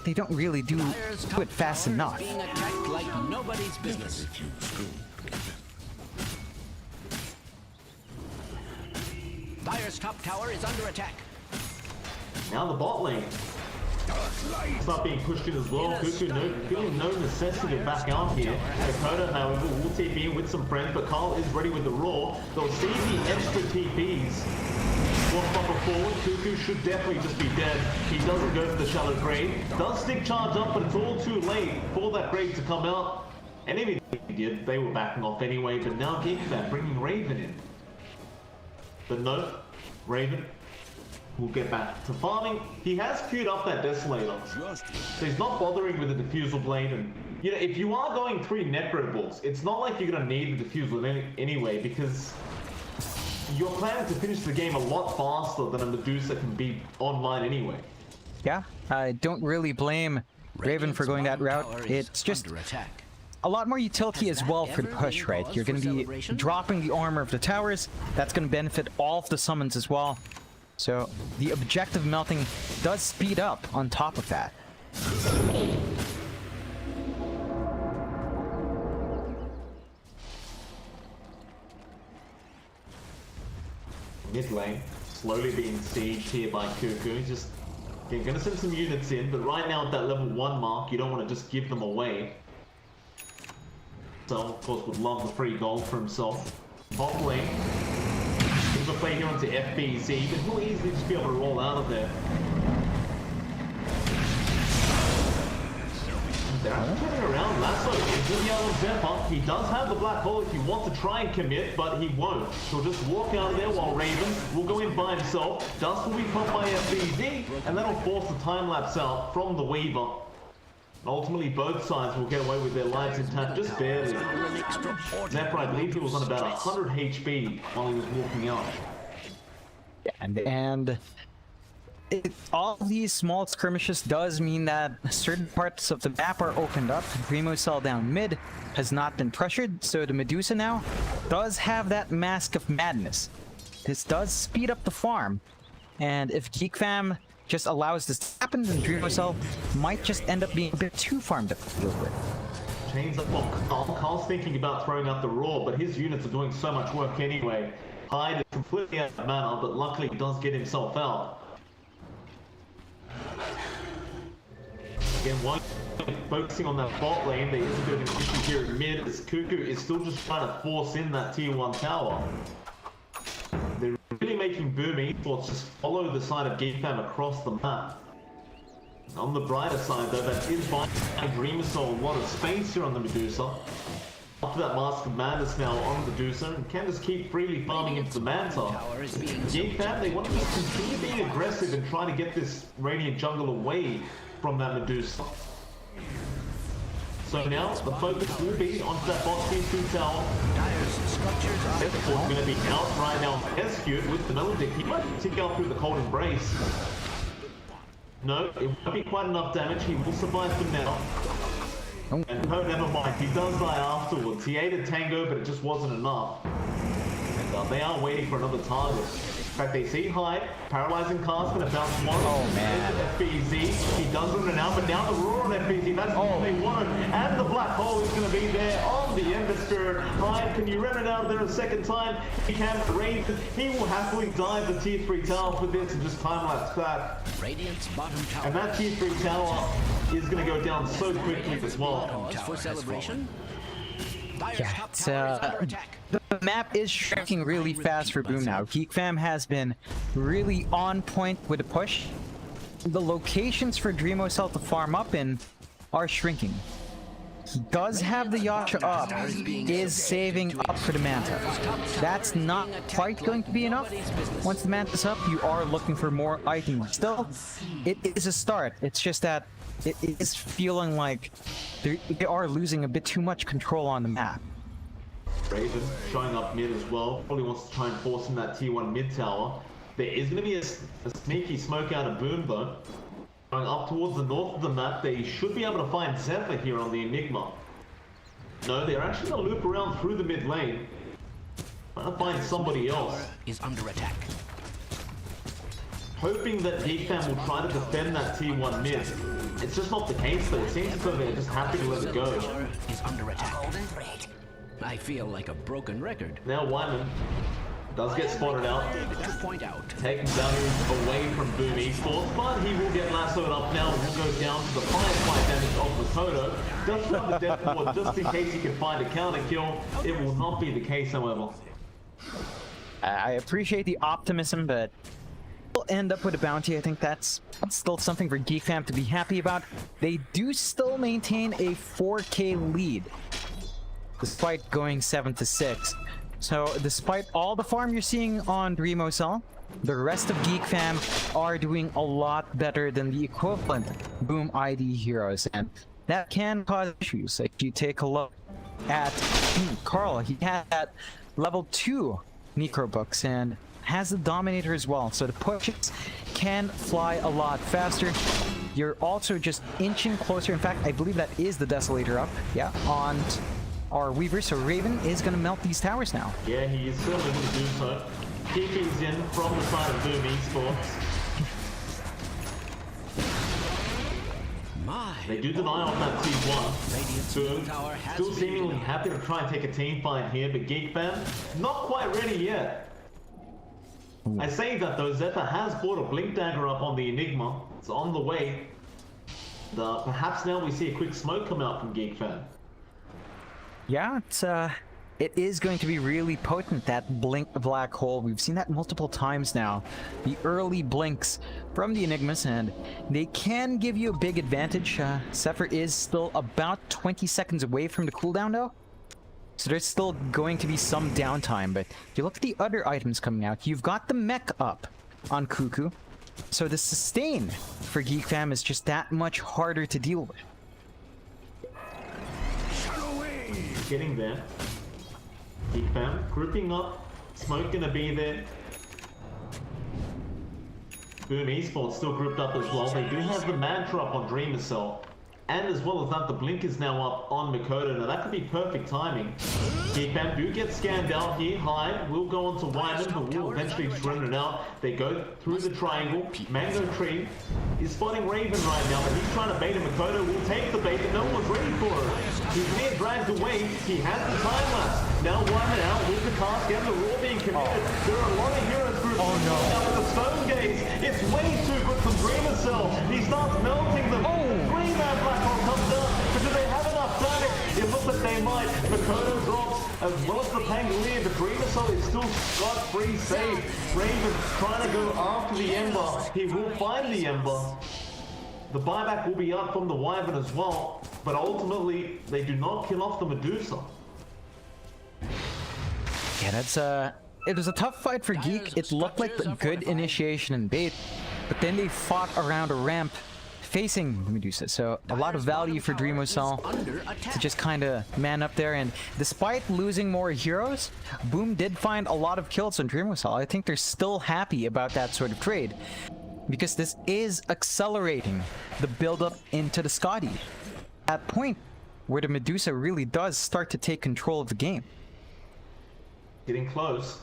They don't really do it fast enough. Being attacked like nobody's business. Dire's top tower is under attack. Now the bot lane. It's not being pushed in as well. Kuku feeling no necessity to back out here. Dakota, however, will TP in with some friends, but Carl is ready with the roar. They'll see the extra TPs. One bumper forward, Kuku should definitely just be dead. He doesn't go for the shallow grave. Does stick charge up, but it's all too late for that grave to come out. And even if he did, they were backing off anyway, but now GEEK fam bringing Raven in. But no, Raven will get back to farming. He has queued up that Desolator, so he's not bothering with the Diffusal Blade. And you know, if you are going 3 Necro Balls, it's not like you're gonna need the Diffusal anyway, because you're planning to finish the game a lot faster than a Medusa can be online anyway. Yeah, I don't really blame Raven for going that route. It's just a lot more utility as well for the push, right? You're going to be dropping the armor of the towers. That's going to benefit all of the summons as well. So the objective melting does speed up on top of that. Mid lane, slowly being sieged here by Kuku. He's just going to send some units in, but right now at that level 1 mark, you don't want to just give them away. So, of course, would love the free gold for himself. Bot lane. He's going to play here onto FBZ, but he'll easily just be able to roll out of there. They're actually turning around. Lasso into the yellow Zephyr. He does have the black hole if he wants to try and commit, but he won't. He'll just walk out of there while Raven will go in by himself. Dust will be caught by FBZ, and that'll force the time lapse out from the Weaver. Ultimately, both sides will get away with their lives intact, just barely. Zephyr, I believe he was on about 100 HP while he was walking out. And all these small skirmishes does mean that certain parts of the map are opened up. Dreamo Cell down mid has not been pressured, so the Medusa now does have that Mask of Madness. This does speed up the farm, and if GEEK Fam just allows this to happen, then Dreamo Cell might just end up being a bit too farmed up to deal with. Chains up. Well, Carl's thinking about throwing out the Roar, but his units are doing so much work anyway. Hyde is completely out of mana, but luckily he does get himself out. Again, one focusing on that bot lane, there is a bit of an issue here at mid, as Cuckoo is still just trying to force in that tier 1 tower. They're really making Boom Esports just follow the side of GEEK Fam across the map. On the brighter side though, that is buying Dreamo Cell a lot of space here on the Medusa. After that Mask of Madness now on the Medusa, and can just keep freely farming into the Manta. GEEK Fam, they want to just continue being aggressive and try to get this Radiant jungle away from that Medusa. So now the focus will be onto that bot tier 2 tower. Deathforce going to be out right now. Execute with the Melodic. He might tick out through the Cold Embrace. No, it won't be quite enough damage. He will survive for now. And no, never mind. He does die afterwards. He ate a Tango, but it just wasn't enough. And they are waiting for another target. In fact, they see Hyde, paralyzing cast, gonna bounce one. Oh man. FBZ, he does run it out, but now the Roar on FBZ, that's all they wanted. And the Black Hole is gonna be there on the Ember Spirit. Hyde, can you run it out there a second time? He can raise it. He will happily dive the tier 3 tower for this and just time-lapse that. Radiant's bottom tower. And that tier 3 tower is gonna go down so quickly as well. For celebration. Yeah, it's, the map is shrinking really fast for Boom now. GEEK Fam has been really on point with the push. The locations for Dreamo Cell to farm up in are shrinking. He does have the Yasha up, is saving up for the Manta. That's not quite going to be enough. Once the Manta's up, you are looking for more items. Still, it is a start. It's just that it is feeling like they are losing a bit too much control on the map. Raven showing up mid as well. Probably wants to try and force in that tier 1 mid tower. There is going to be a sneaky smoke out of Boom though. Going up towards the north of the map, they should be able to find Zephyr here on the Enigma. No, they're actually going to loop around through the mid lane. Trying to find somebody else. Is under attack. Hoping that GEEK Fam will try to defend that tier 1 mid. It's just not the case though. It seems as though they're just happy to let it go. Is under attack. I feel like a broken record. Now Wyman does get spotted out. To point out. Taking value away from Boom Esports, but he will get lassoed up now and will go down to the firefight damage of the Toto. Just run the death ward just in case he can find a counter kill. It will not be the case, however. I appreciate the optimism, but we'll end up with a bounty. I think that's still something for GEEK Fam to be happy about. They do still maintain a 4K lead, despite going 7-6. So despite all the farm you're seeing on Dreamo Cell, the rest of GEEK Fam are doing a lot better than the equivalent Boom ID heroes, and that can cause issues. If you take a look at Carl, he had that level 2 Necro books and has the Dominator as well, so the pushes can fly a lot faster. You're also just inching closer. In fact, I believe that is the Desolator up, yeah, on our Weaver, so Raven is going to melt these towers now. Yeah, he is certainly going to do so. Kicking in from the side of Boom Esports. They do deny on that T1. Boom still seemingly happy to try and take a team fight here, but GEEK Fam not quite ready yet. I say that though, Zephyr has brought a Blink Dagger up on the Enigma. It's on the way. Perhaps now we see a quick smoke come out from GEEK Fam. Yeah, it is going to be really potent, that blink the black hole. We've seen that multiple times now. The early blinks from the Enigmas, and they can give you a big advantage. Zephyr is still about 20 seconds away from the cooldown though, so there's still going to be some downtime. But if you look at the other items coming out, you've got the mech up on Cuckoo, so the sustain for GEEK Fam is just that much harder to deal with. Getting there. GEEK Fam grouping up. Smoke gonna be there. Boom Esports still grouped up as well. They do have the mantra up on Dreamercell. And as well as that, the blink is now up on Makoto. Now that could be perfect timing. GEEK do get scanned out here. Hyde will go on to Wyman, but will eventually run it out. They go through the triangle. Mango Tree is spotting Raven right now, but he's trying to bait him. Makoto will take the bait, but no one's ready for it. He's being dragged away. He has the time lapse. Now Wyman out with the cast and the Raw being committed. There are a lot of heroes groups. Oh no. Now with the Stone Gaze, it's way too good for Dreamercell. He starts melting them. Green Man Black Hole comes down, but do they have enough damage? It looks like they might. Makoto drops as well as the Pangolier, but Dreamercell is still scot-free safe. Raven trying to go after the Ember. He will find the Ember. The buyback will be up from the Wyvern as well, but ultimately they do not kill off the Medusa. Yeah, that's it was a tough fight for GEEK. It looked like a good initiation and bait, but then they fought around a ramp facing Medusa, so a lot of value for Dreamercell to just kind of man up there. And despite losing more heroes, Boom did find a lot of kills on Dreamercell. I think they're still happy about that sort of trade, because this is accelerating the build-up into the Scotty, at point where the Medusa really does start to take control of the game. Getting close.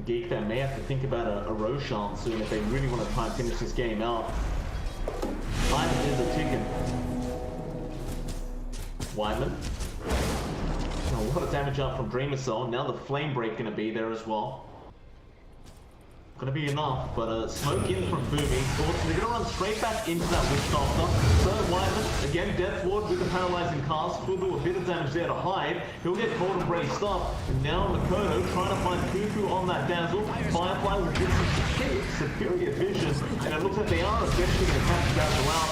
GEEK that may have to think about a Roshan soon if they really want to try and finish this game out. Time is a ticking. Wyman. A lot of damage up from Dreamercell. Now the Flame Break going to be there as well. Going to be enough, but smoke in from Boom Esports. They're going to run straight back into that Witch Doctor. So Wyman, again, Death Ward with the paralyzing cast. Will do a bit of damage there to Hyde. He'll get cold and braced up. And now Makoto trying to find Cuckoo on that Dazzle. Firefly will get some superior vision. And it looks like they are eventually going to catch Dazzle out.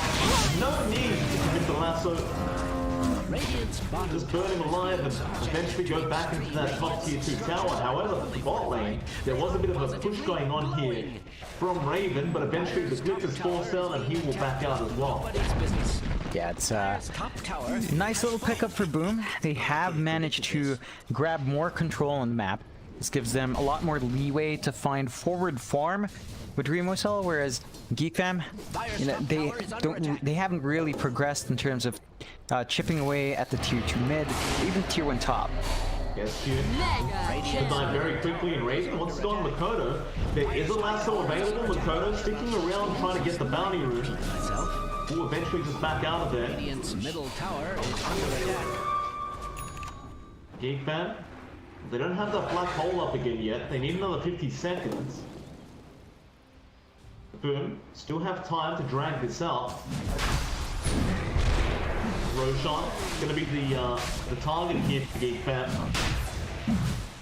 No need to commit the lasso. Just burn him alive and eventually go back into that top tier 2 tower. However, the bot lane, there was a bit of a push going on here from Raven, but eventually the Glyph is forced down and he will back out as well. Yeah, it's a nice little pickup for Boom. They have managed to grab more control on the map. This gives them a lot more leeway to find forward farm with Dreamercell, whereas GEEK fam, you know, they haven't really progressed in terms of chipping away at the tier 2 mid, even tier 1 top. Yes, June. To die very quickly in Raven. Once it's gone Makoto, there is a lasso available. Makoto sticking around trying to get the bounty rune. Will eventually just back out of there. Middle tower is under attack. GEEK fam, they don't have that black hole up again yet. They need another 50 seconds. Boom, still have time to drag this out. Roshan going to be the target here for GEEK fam.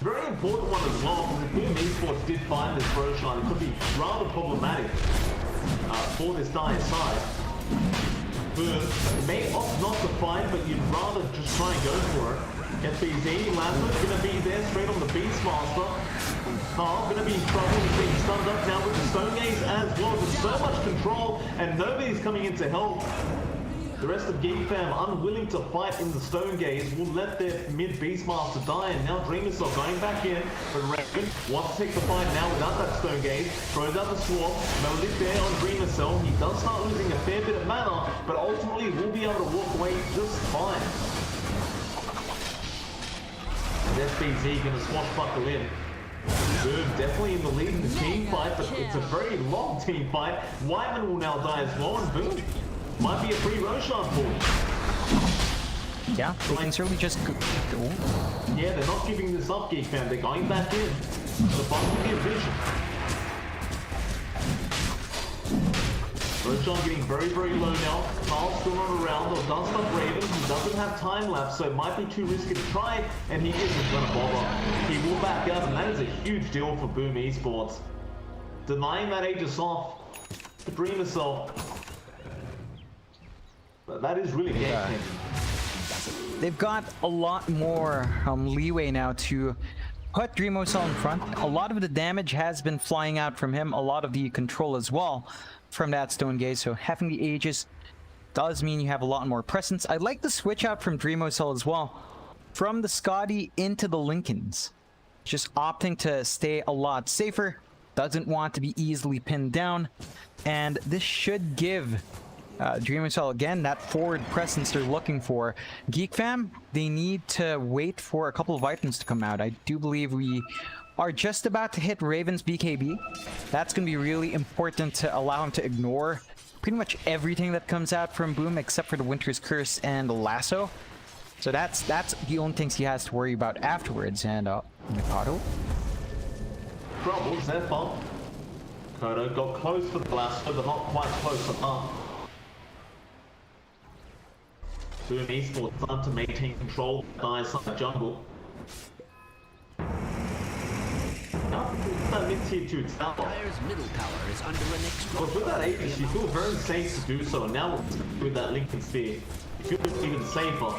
Very important one as well, because if Boom Esports did find this Roshan, it could be rather problematic for this dire side. Boom may opt not to fight, but you'd rather just try and go for it. FBZ, Lazarus going to be there straight on the Beastmaster. Carl going to be in trouble. He's being stunned up now with the Stone Gaze as well. There's so much control and nobody's coming in to help. The rest of GEEK fam, unwilling to fight in the Stone Gaze, will let their mid Beastmaster die, and now Dreamercell going back in, but Raven wants to take the fight now without that Stone Gaze, throws out the Swarm, Melodic there on Dreamercell. He does start losing a fair bit of mana, but ultimately will be able to walk away just fine. And SBZ going to swashbuckle in. Boom, definitely in the lead in the team fight, but it's a very long team fight. Wyman will now die as well, and Boom might be a free Roshan for. Yeah, they can certainly just go. Yeah, they're not giving this up, GEEK fam. They're going back in. The bot will get vision. Roshan getting very, very low now. Carl's still not around. They'll dust up Raven. He doesn't have time lapse, so it might be too risky to try, and he isn't going to bother. He will back out, and that is a huge deal for Boom Esports. Denying that Aegis off to Dreamercell. But that is really game-changing. They've got a lot more leeway now to put Dreamercell in front. A lot of the damage has been flying out from him, a lot of the control as well from that Stone Gaze, so having the Aegis does mean you have a lot more presence. I like the switch out from Dreamercell as well, from the Scotty into the Lincolns. just opting to stay a lot safer, doesn't want to be easily pinned down, and this should give Dream Assault again that forward presence they're looking for. Geek Fam, they need to wait for a couple of items to come out. I do believe we are just about to hit Raven's BKB. That's going to be really important to allow him to ignore pretty much everything that comes out from Boom except for the Winter's Curse and the Lasso. So that's the only things he has to worry about afterwards. And Mikado. Trouble, Zephyr. Kodo got close for the Lasso, but not quite close enough. Boom Esports time to maintain control by side jungle. That mid-tier 2 tower. Dire's middle tower is under an extra. But with that Aegis, you feel very safe to do so. And now with that Lincoln Spear, you feel even safer.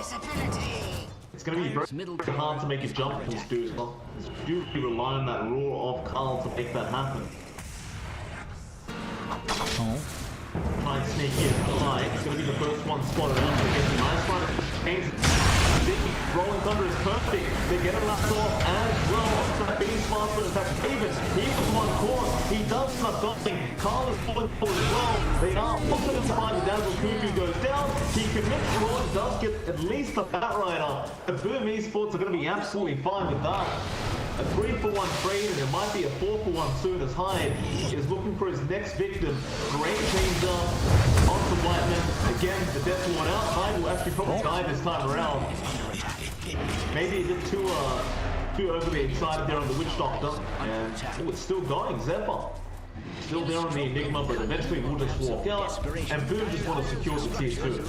It's going to be very hard to make a jump from Stuza. You do rely on that roar of Carl to make that happen. Try and sneak in high. It's going to be the first one spotted out. They get a nice run. Rolling Thunder is perfect. They get him left off as well. Beastmaster, in fact, Davis, he was one course. He does not something. Carl is pulling forward as well. They are positive to find the Dazzle Cuckoo goes down. He commits the roll and does get at least a bat rider. The Boom Esports are going to be absolutely fine with that. A 3-for-1 trade, and it might be a 4-for-1 soon as Hyde is looking for his next victim. Great changer onto Whiteman. Again, the Death Ward out. Hyde will actually probably die this time around. Maybe a bit too overly excited there on the Witch Doctor. And it's still going. Zephyr still there on the Enigma, but eventually we'll just walk out. And Boom just want to secure the tier 2.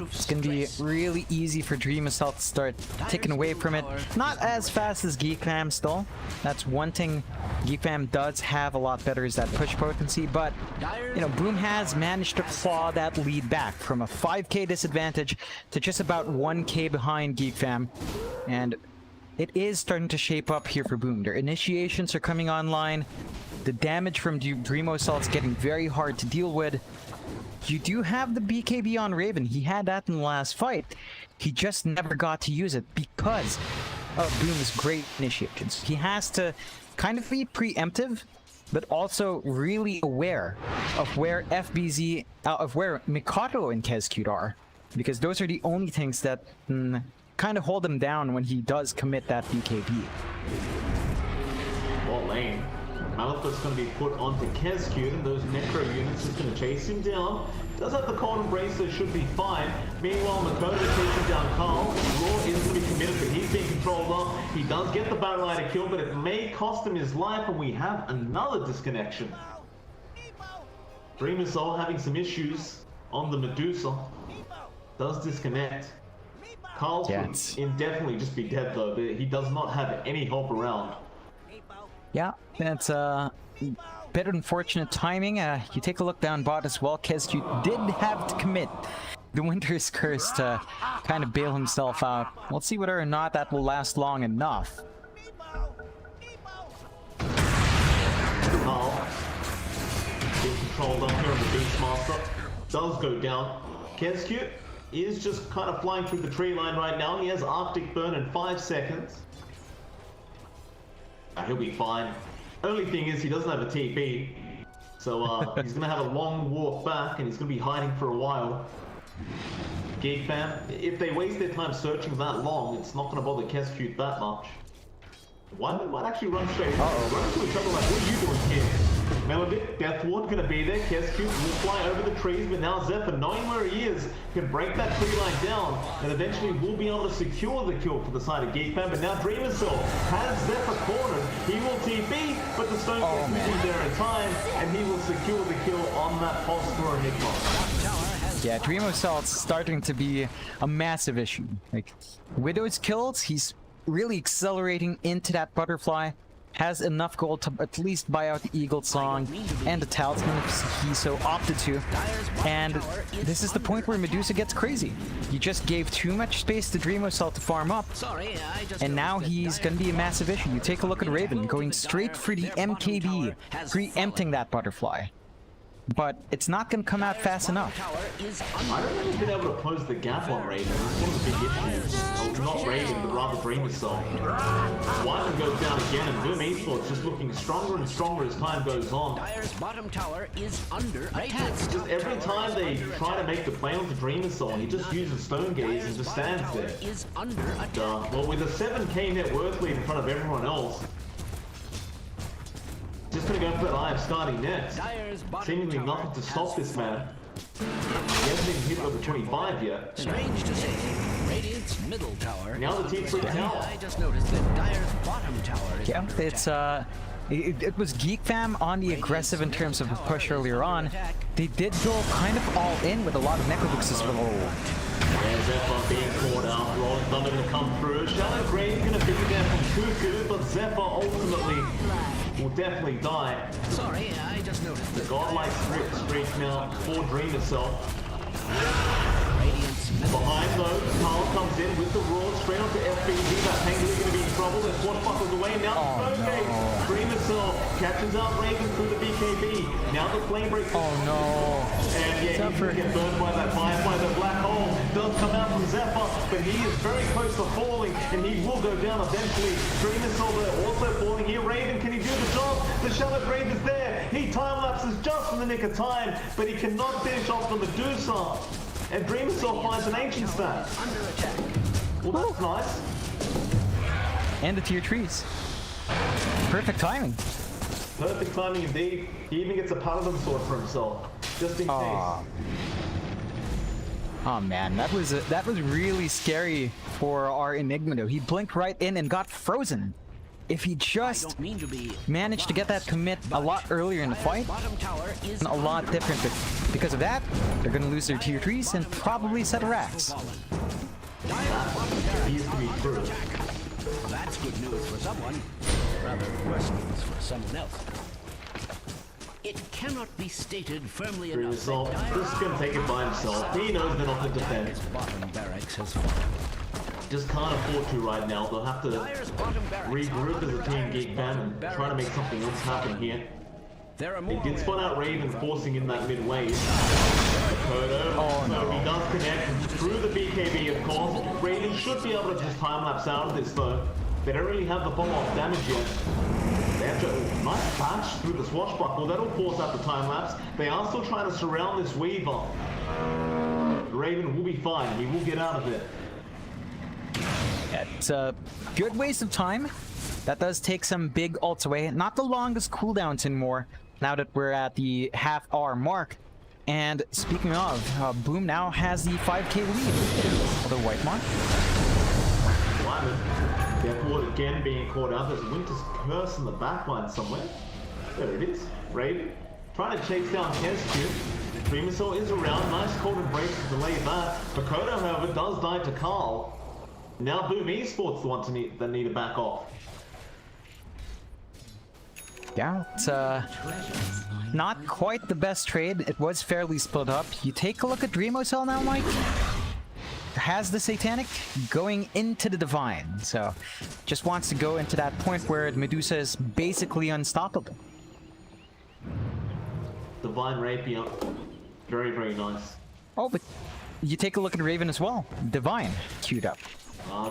It's going to be really easy for Dream Assault to start taking away from it. Not as fast as Geek Fam still. That's one thing Geek Fam does have a lot better is that push potency, but you know, Boom has managed to claw that lead back from a 5k disadvantage to just about 1k behind Geek Fam. And it is starting to shape up here for Boom. Their initiations are coming online. The damage from Dream Assault's getting very hard to deal with. You do have the BKB on Raven. He had that in the last fight. He just never got to use it because of Boom's great initiations. He has to kind of be preemptive, but also really aware of where FBZ, of where Mikado and Kezcute are, because those are the only things that kind of hold him down when he does commit that BKB. What lane? Malphite's going to be put onto Kezcute, and those Necro units are going to chase him down. Does have the Cold Embrace, so should be fine. Meanwhile, Makoto chasing down Carl. Raw is going to be committed, but he's being controlled off. He does get the Battle Rider kill, but it may cost him his life, and we have another disconnection. Dream Assault having some issues on the Medusa. Does disconnect. Carl can indefinitely just be dead, though. He does not have any help around. Yeah, that's a bit unfortunate timing. You take a look down bot as well. Kezcute did have to commit the Winter's Curse to kind of bail himself out. We'll see whether or not that will last long enough. Carl being controlled up here on the Beastmaster does go down. Kezcute is just kind of flying through the tree line right now. He has Arctic Burn in 5 seconds. He'll be fine. Only thing is he doesn't have a TP, so he's gonna have a long walk back, and he's gonna be hiding for a while. Geek Fam, if they waste their time searching that long, it's not gonna bother Kezcute that much. One might actually run straight run into each other like, what are you doing here? Melody, Death Ward gonna be there. Kezcute will fly over the trees, but now Zephyr, knowing where he is, can break that tree line down, and eventually will be able to secure the kill for the side of Geek Fam. But now Dream Assault has Zephyr cornered. He will TP, but the stone will be there in time, and he will secure the kill on that pulse for Enigma. Yeah, Dream Assault's starting to be a massive issue. Like, Widow's kills, he's really accelerating into that butterfly. Has enough gold to at least buy out the Eagle Song and the Talisman if he so opted to. And this is the point where Medusa gets crazy. You just gave too much space to Dream Assault to farm up. And now he's going to be a massive issue. You take a look at Raven going straight for the MKB, preempting that butterfly. but it's not going to come out fast enough. I don't think he's been able to close the gap on Raven. That's one of the big issues. Oh, not Raven, but rather Dreamer's Soul. Wyman goes down again, and Boom Esports just looking stronger and stronger as time goes on. Dire's bottom tower is under attack. Just every time they try to make the play onto Dreamer's Soul, he just uses Stone Gaze and just stands there. Is under attack. Well, with a 7k net worth lead in front of everyone else, just gonna go for that eye of starting next. Seemingly nothing to stop this man. He hasn't even hit over 25 yet. Strange to say, Radiant's middle tower. Now the T3 tower. I just noticed that Dire's bottom tower is Yeah, under it's attack. it was GEEK fam on the aggressive in terms of a push earlier on. They did go kind of all in with a lot of necrobooks as well. Yeah, Zephyr being caught out. Rolling Thunder gonna come through. Shallow Grave gonna be there from Cuckoo, but Zephyr ultimately will definitely die. Sorry, I just noticed The that godlike streak now for Dream itself. Radiant's middle Behind though, Carl comes in with the roar straight onto FBG. That Penguin's gonna be in trouble. The swashbuckles away. Now the Stone Gate. Dream itself catches out Raven through the BKB. Now the Flame Break. Oh no! And yeah, he's gonna get burned by that firefly. The black hole does come out from Zephyr, but he is very close to falling, and he will go down eventually. Dream is also falling here. Raven, can he do the job? The Shallow Grave is there. He time lapses just in the nick of time, but he cannot finish off the Medusa. And Dream finds an ancient stack. under attack. Well, that's nice. And the tier trees. Perfect timing. Perfect timing indeed. He even gets a paladin sword for himself, just in case. Oh man, that was really scary for our Enigma though. He blinked right in and got frozen. If he just managed to get that commit a lot earlier in the fight, Bottom tower is a lot different. But because of that, they're gonna lose their tier 3s and probably set racks. He's to be through. That's good news for someone. Rather worse news for someone else. It cannot be stated firmly Dream enough itself, that just gonna take it by himself. He knows they're not gonna defend. Dire's bottom barracks has fallen. Just can't afford to right now. They'll have to Dire's bottom barracks regroup as a team, GEEK fam, and try to make something else happen here. There are They more did spot out Raven forcing in that mid wave. Kodo, so he does connect through the BKB, of course. Raven should be able to just time lapse out of this though. They don't really have the bomb off damage yet. They have to nice bash through the swashbuckle. That'll force out the time lapse. They are still trying to surround this Weaver. Raven will be fine. He will get out of it. It's a good waste of time. That does take some big ults away. Not the longest cooldowns anymore, now that we're at the half-hour mark. And speaking of, Boom now has the 5k lead. Although White Mark. Wyman, therefore again being caught out. There's Winter's Curse in the backline somewhere. There it is. Raven trying to chase down Kesku. Dreamersaw is around. Nice cold embrace to delay that. Bakoto, however, does die to Carl. Now Boom Esports the one that need to back off. Yeah, it's not quite the best trade. It was fairly split up. You take a look at Dreamocell now, Mike. Has the Satanic going into the Divine, so just wants to go into that point where Medusa is basically unstoppable. Divine Rapier, very, very nice. Oh, but you take a look at Raven as well. Divine queued up.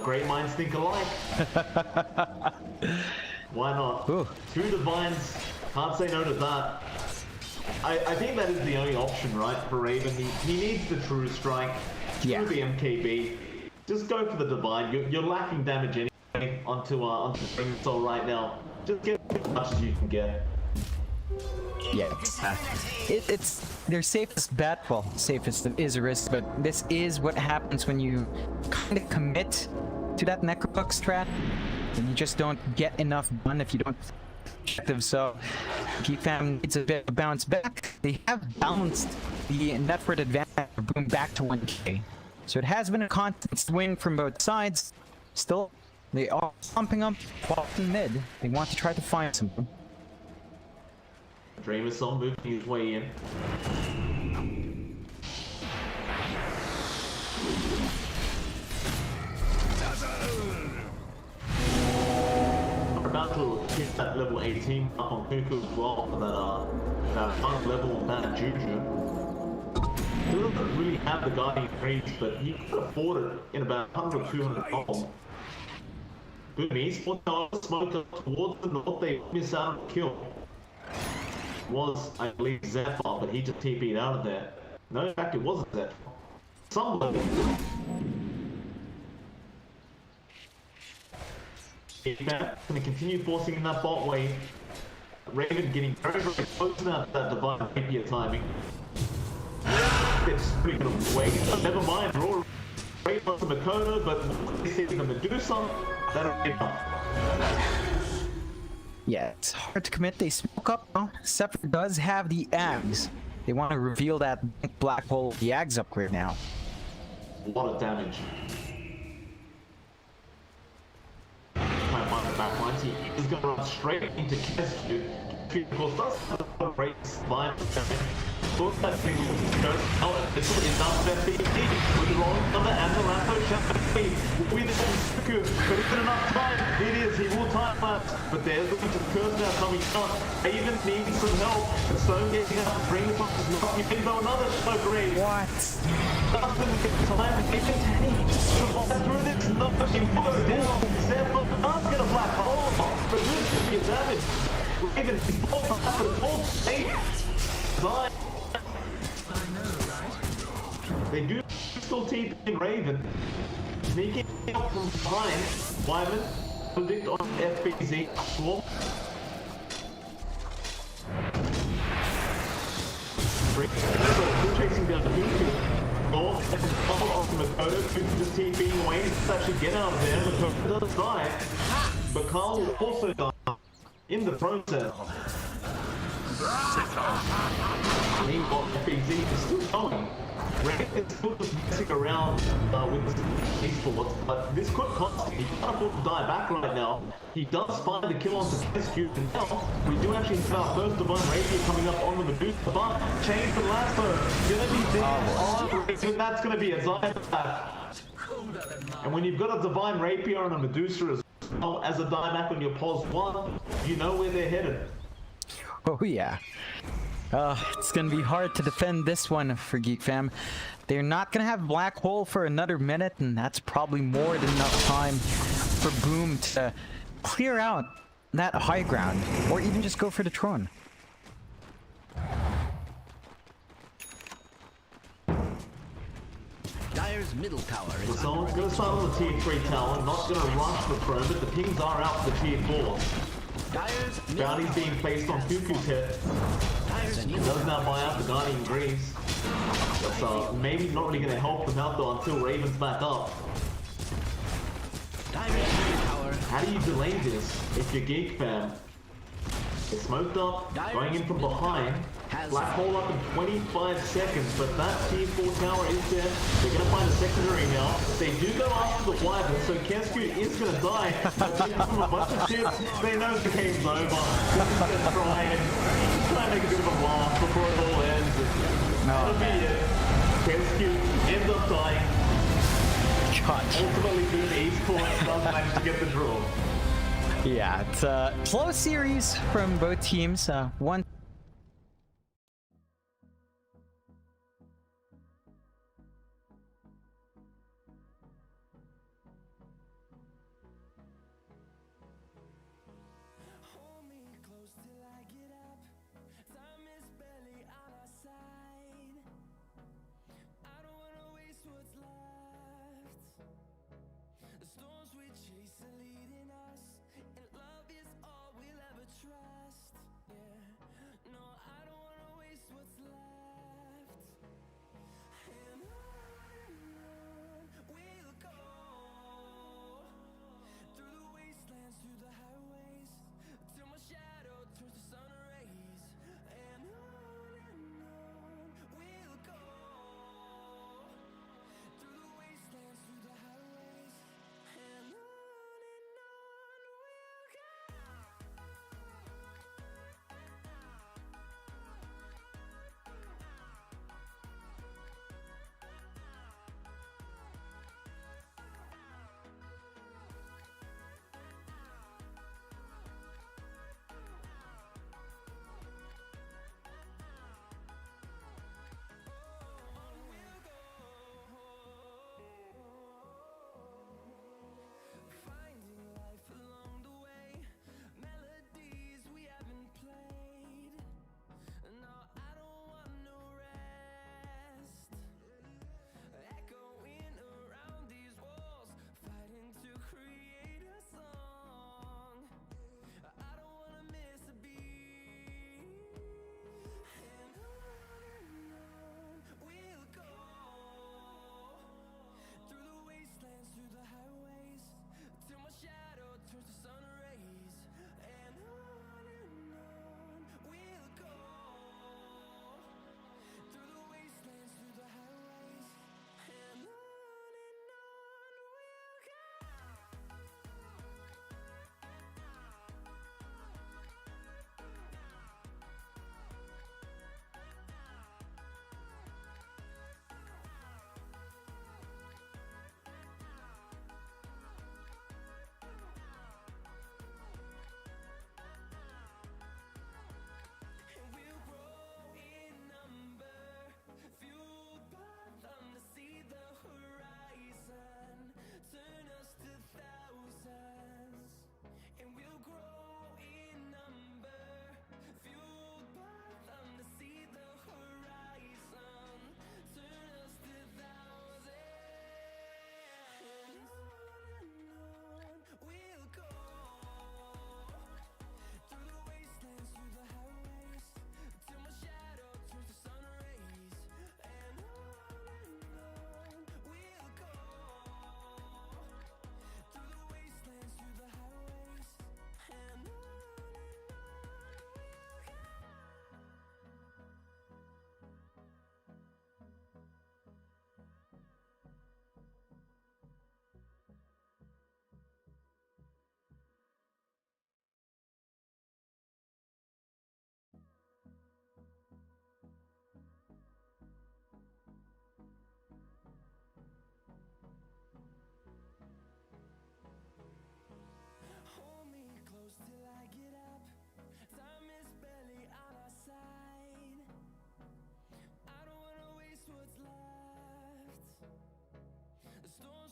Great minds think alike. Why not? Ooh. 2 Divines, can't say no to that. I think that is the only option, right, for Raven. He needs the True Strike, Yeah. through the MKB. Just go for the Divine. You're lacking damage anyway onto Dreamsoul right now. Just get as much as you can get. Yeah, it's their safest bet. Well, safest is a risk, but this is what happens when you kind of commit to that Necrobuck strat, and you just don't get enough done if you don't objective. So GEEK fam needs a bit of bounce back. They have balanced the net worth advantage of Boom back to 1k, so it has been a constant swing from both sides. Still, they are pumping up bottom mid. They want to try to find something. Dreamersoul moving his way in. We're about to hit that level 18 up on Cuckoo as well for that high level on that Juju. He doesn't really have the guarding range, but he could afford it in about 100 or 200 gold. Boom, he's put the smoke up towards the north. They miss out on the kill. Was, I believe, Zephyr, but he just TP'd out of there. No, in fact, it wasn't Zephyr. Somebody. Gonna continue forcing in that bot wave. Raven getting very, very close now to that divine rapier timing. It's pretty gonna wait. Never mind, draw right onto Makoto, but he's hitting the Medusa. That'll be enough. Yeah, it's hard to commit. They smoke up. Oh, Zephyr does have the Ags. They want to reveal that black hole, the Ags upgrade now. A lot of damage. Trying to find the back lines. He's going to run straight into Kesku. Of course, does have a great slime. Thought that thing was just this is enough FBT with the rolling thunder and the Lasso Shadow with Kuku, but is it enough time? It is, he will time lapse, but there's the winter curse now coming on. Raven needs some help, but Stone getting out to bring the punches, not even though another Smoke Raid. What? Doesn't get time, Raven survive through this, not pushing further down. Zephyr can't get a black hole, but this could be a damage. Raven is both up for the full state. Die. They do still TP in Raven. Sneaking up from behind. Wyman, predict on FBZ. Swarm. Still chasing down the Pikachu. North and follow off Makoto. Pikachu just TPing away. Let's actually get out of there. Makoto does die. But Carl will also die in the process. Meanwhile, FBZ is still going. Raven is still just messing around with these bullets, but this could cost him. He can't afford to die back right now. He does find the kill on the Kesku, and now we do actually have our first Divine Rapier coming up on the Medusa, but Chain for Lasso gonna be dead on Raven. That's gonna be a Zion attack. And when you've got a Divine Rapier and a Medusa as well as a dieback on your pos 1, you know where they're headed. Oh yeah. It's gonna be hard to defend this one for Geek Fam. They're not gonna have Black Hole for another minute, and that's probably more than enough time for Boom to clear out that high ground, or even just go for the Tron. Dire's middle tower is So someone's gonna start on the tier 3 tower, not gonna rush the throne, but the pings are out for the tier 4. Bounty's being placed on Cuckoo's head. He does now buy out the Guardian Greaves. That's maybe not really going to help them out though until Raven's back up. How do you delay this if you're Geek Fam? It's smoked up, going in from behind. Black hole up in 25 seconds, but that tier 4 tower is there. They're going to find a secondary now. They do go after the Wyvern, so Kesku is going to die. But they give him a bunch of chips. They know the game's over. They're just going to try and make a bit of a laugh before it all ends. That'll be it. Kesku ends up dying. Ultimately, Boom Esports does manage to get the draw. Yeah, it's a close series from both teams. One.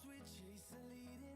we chase are leading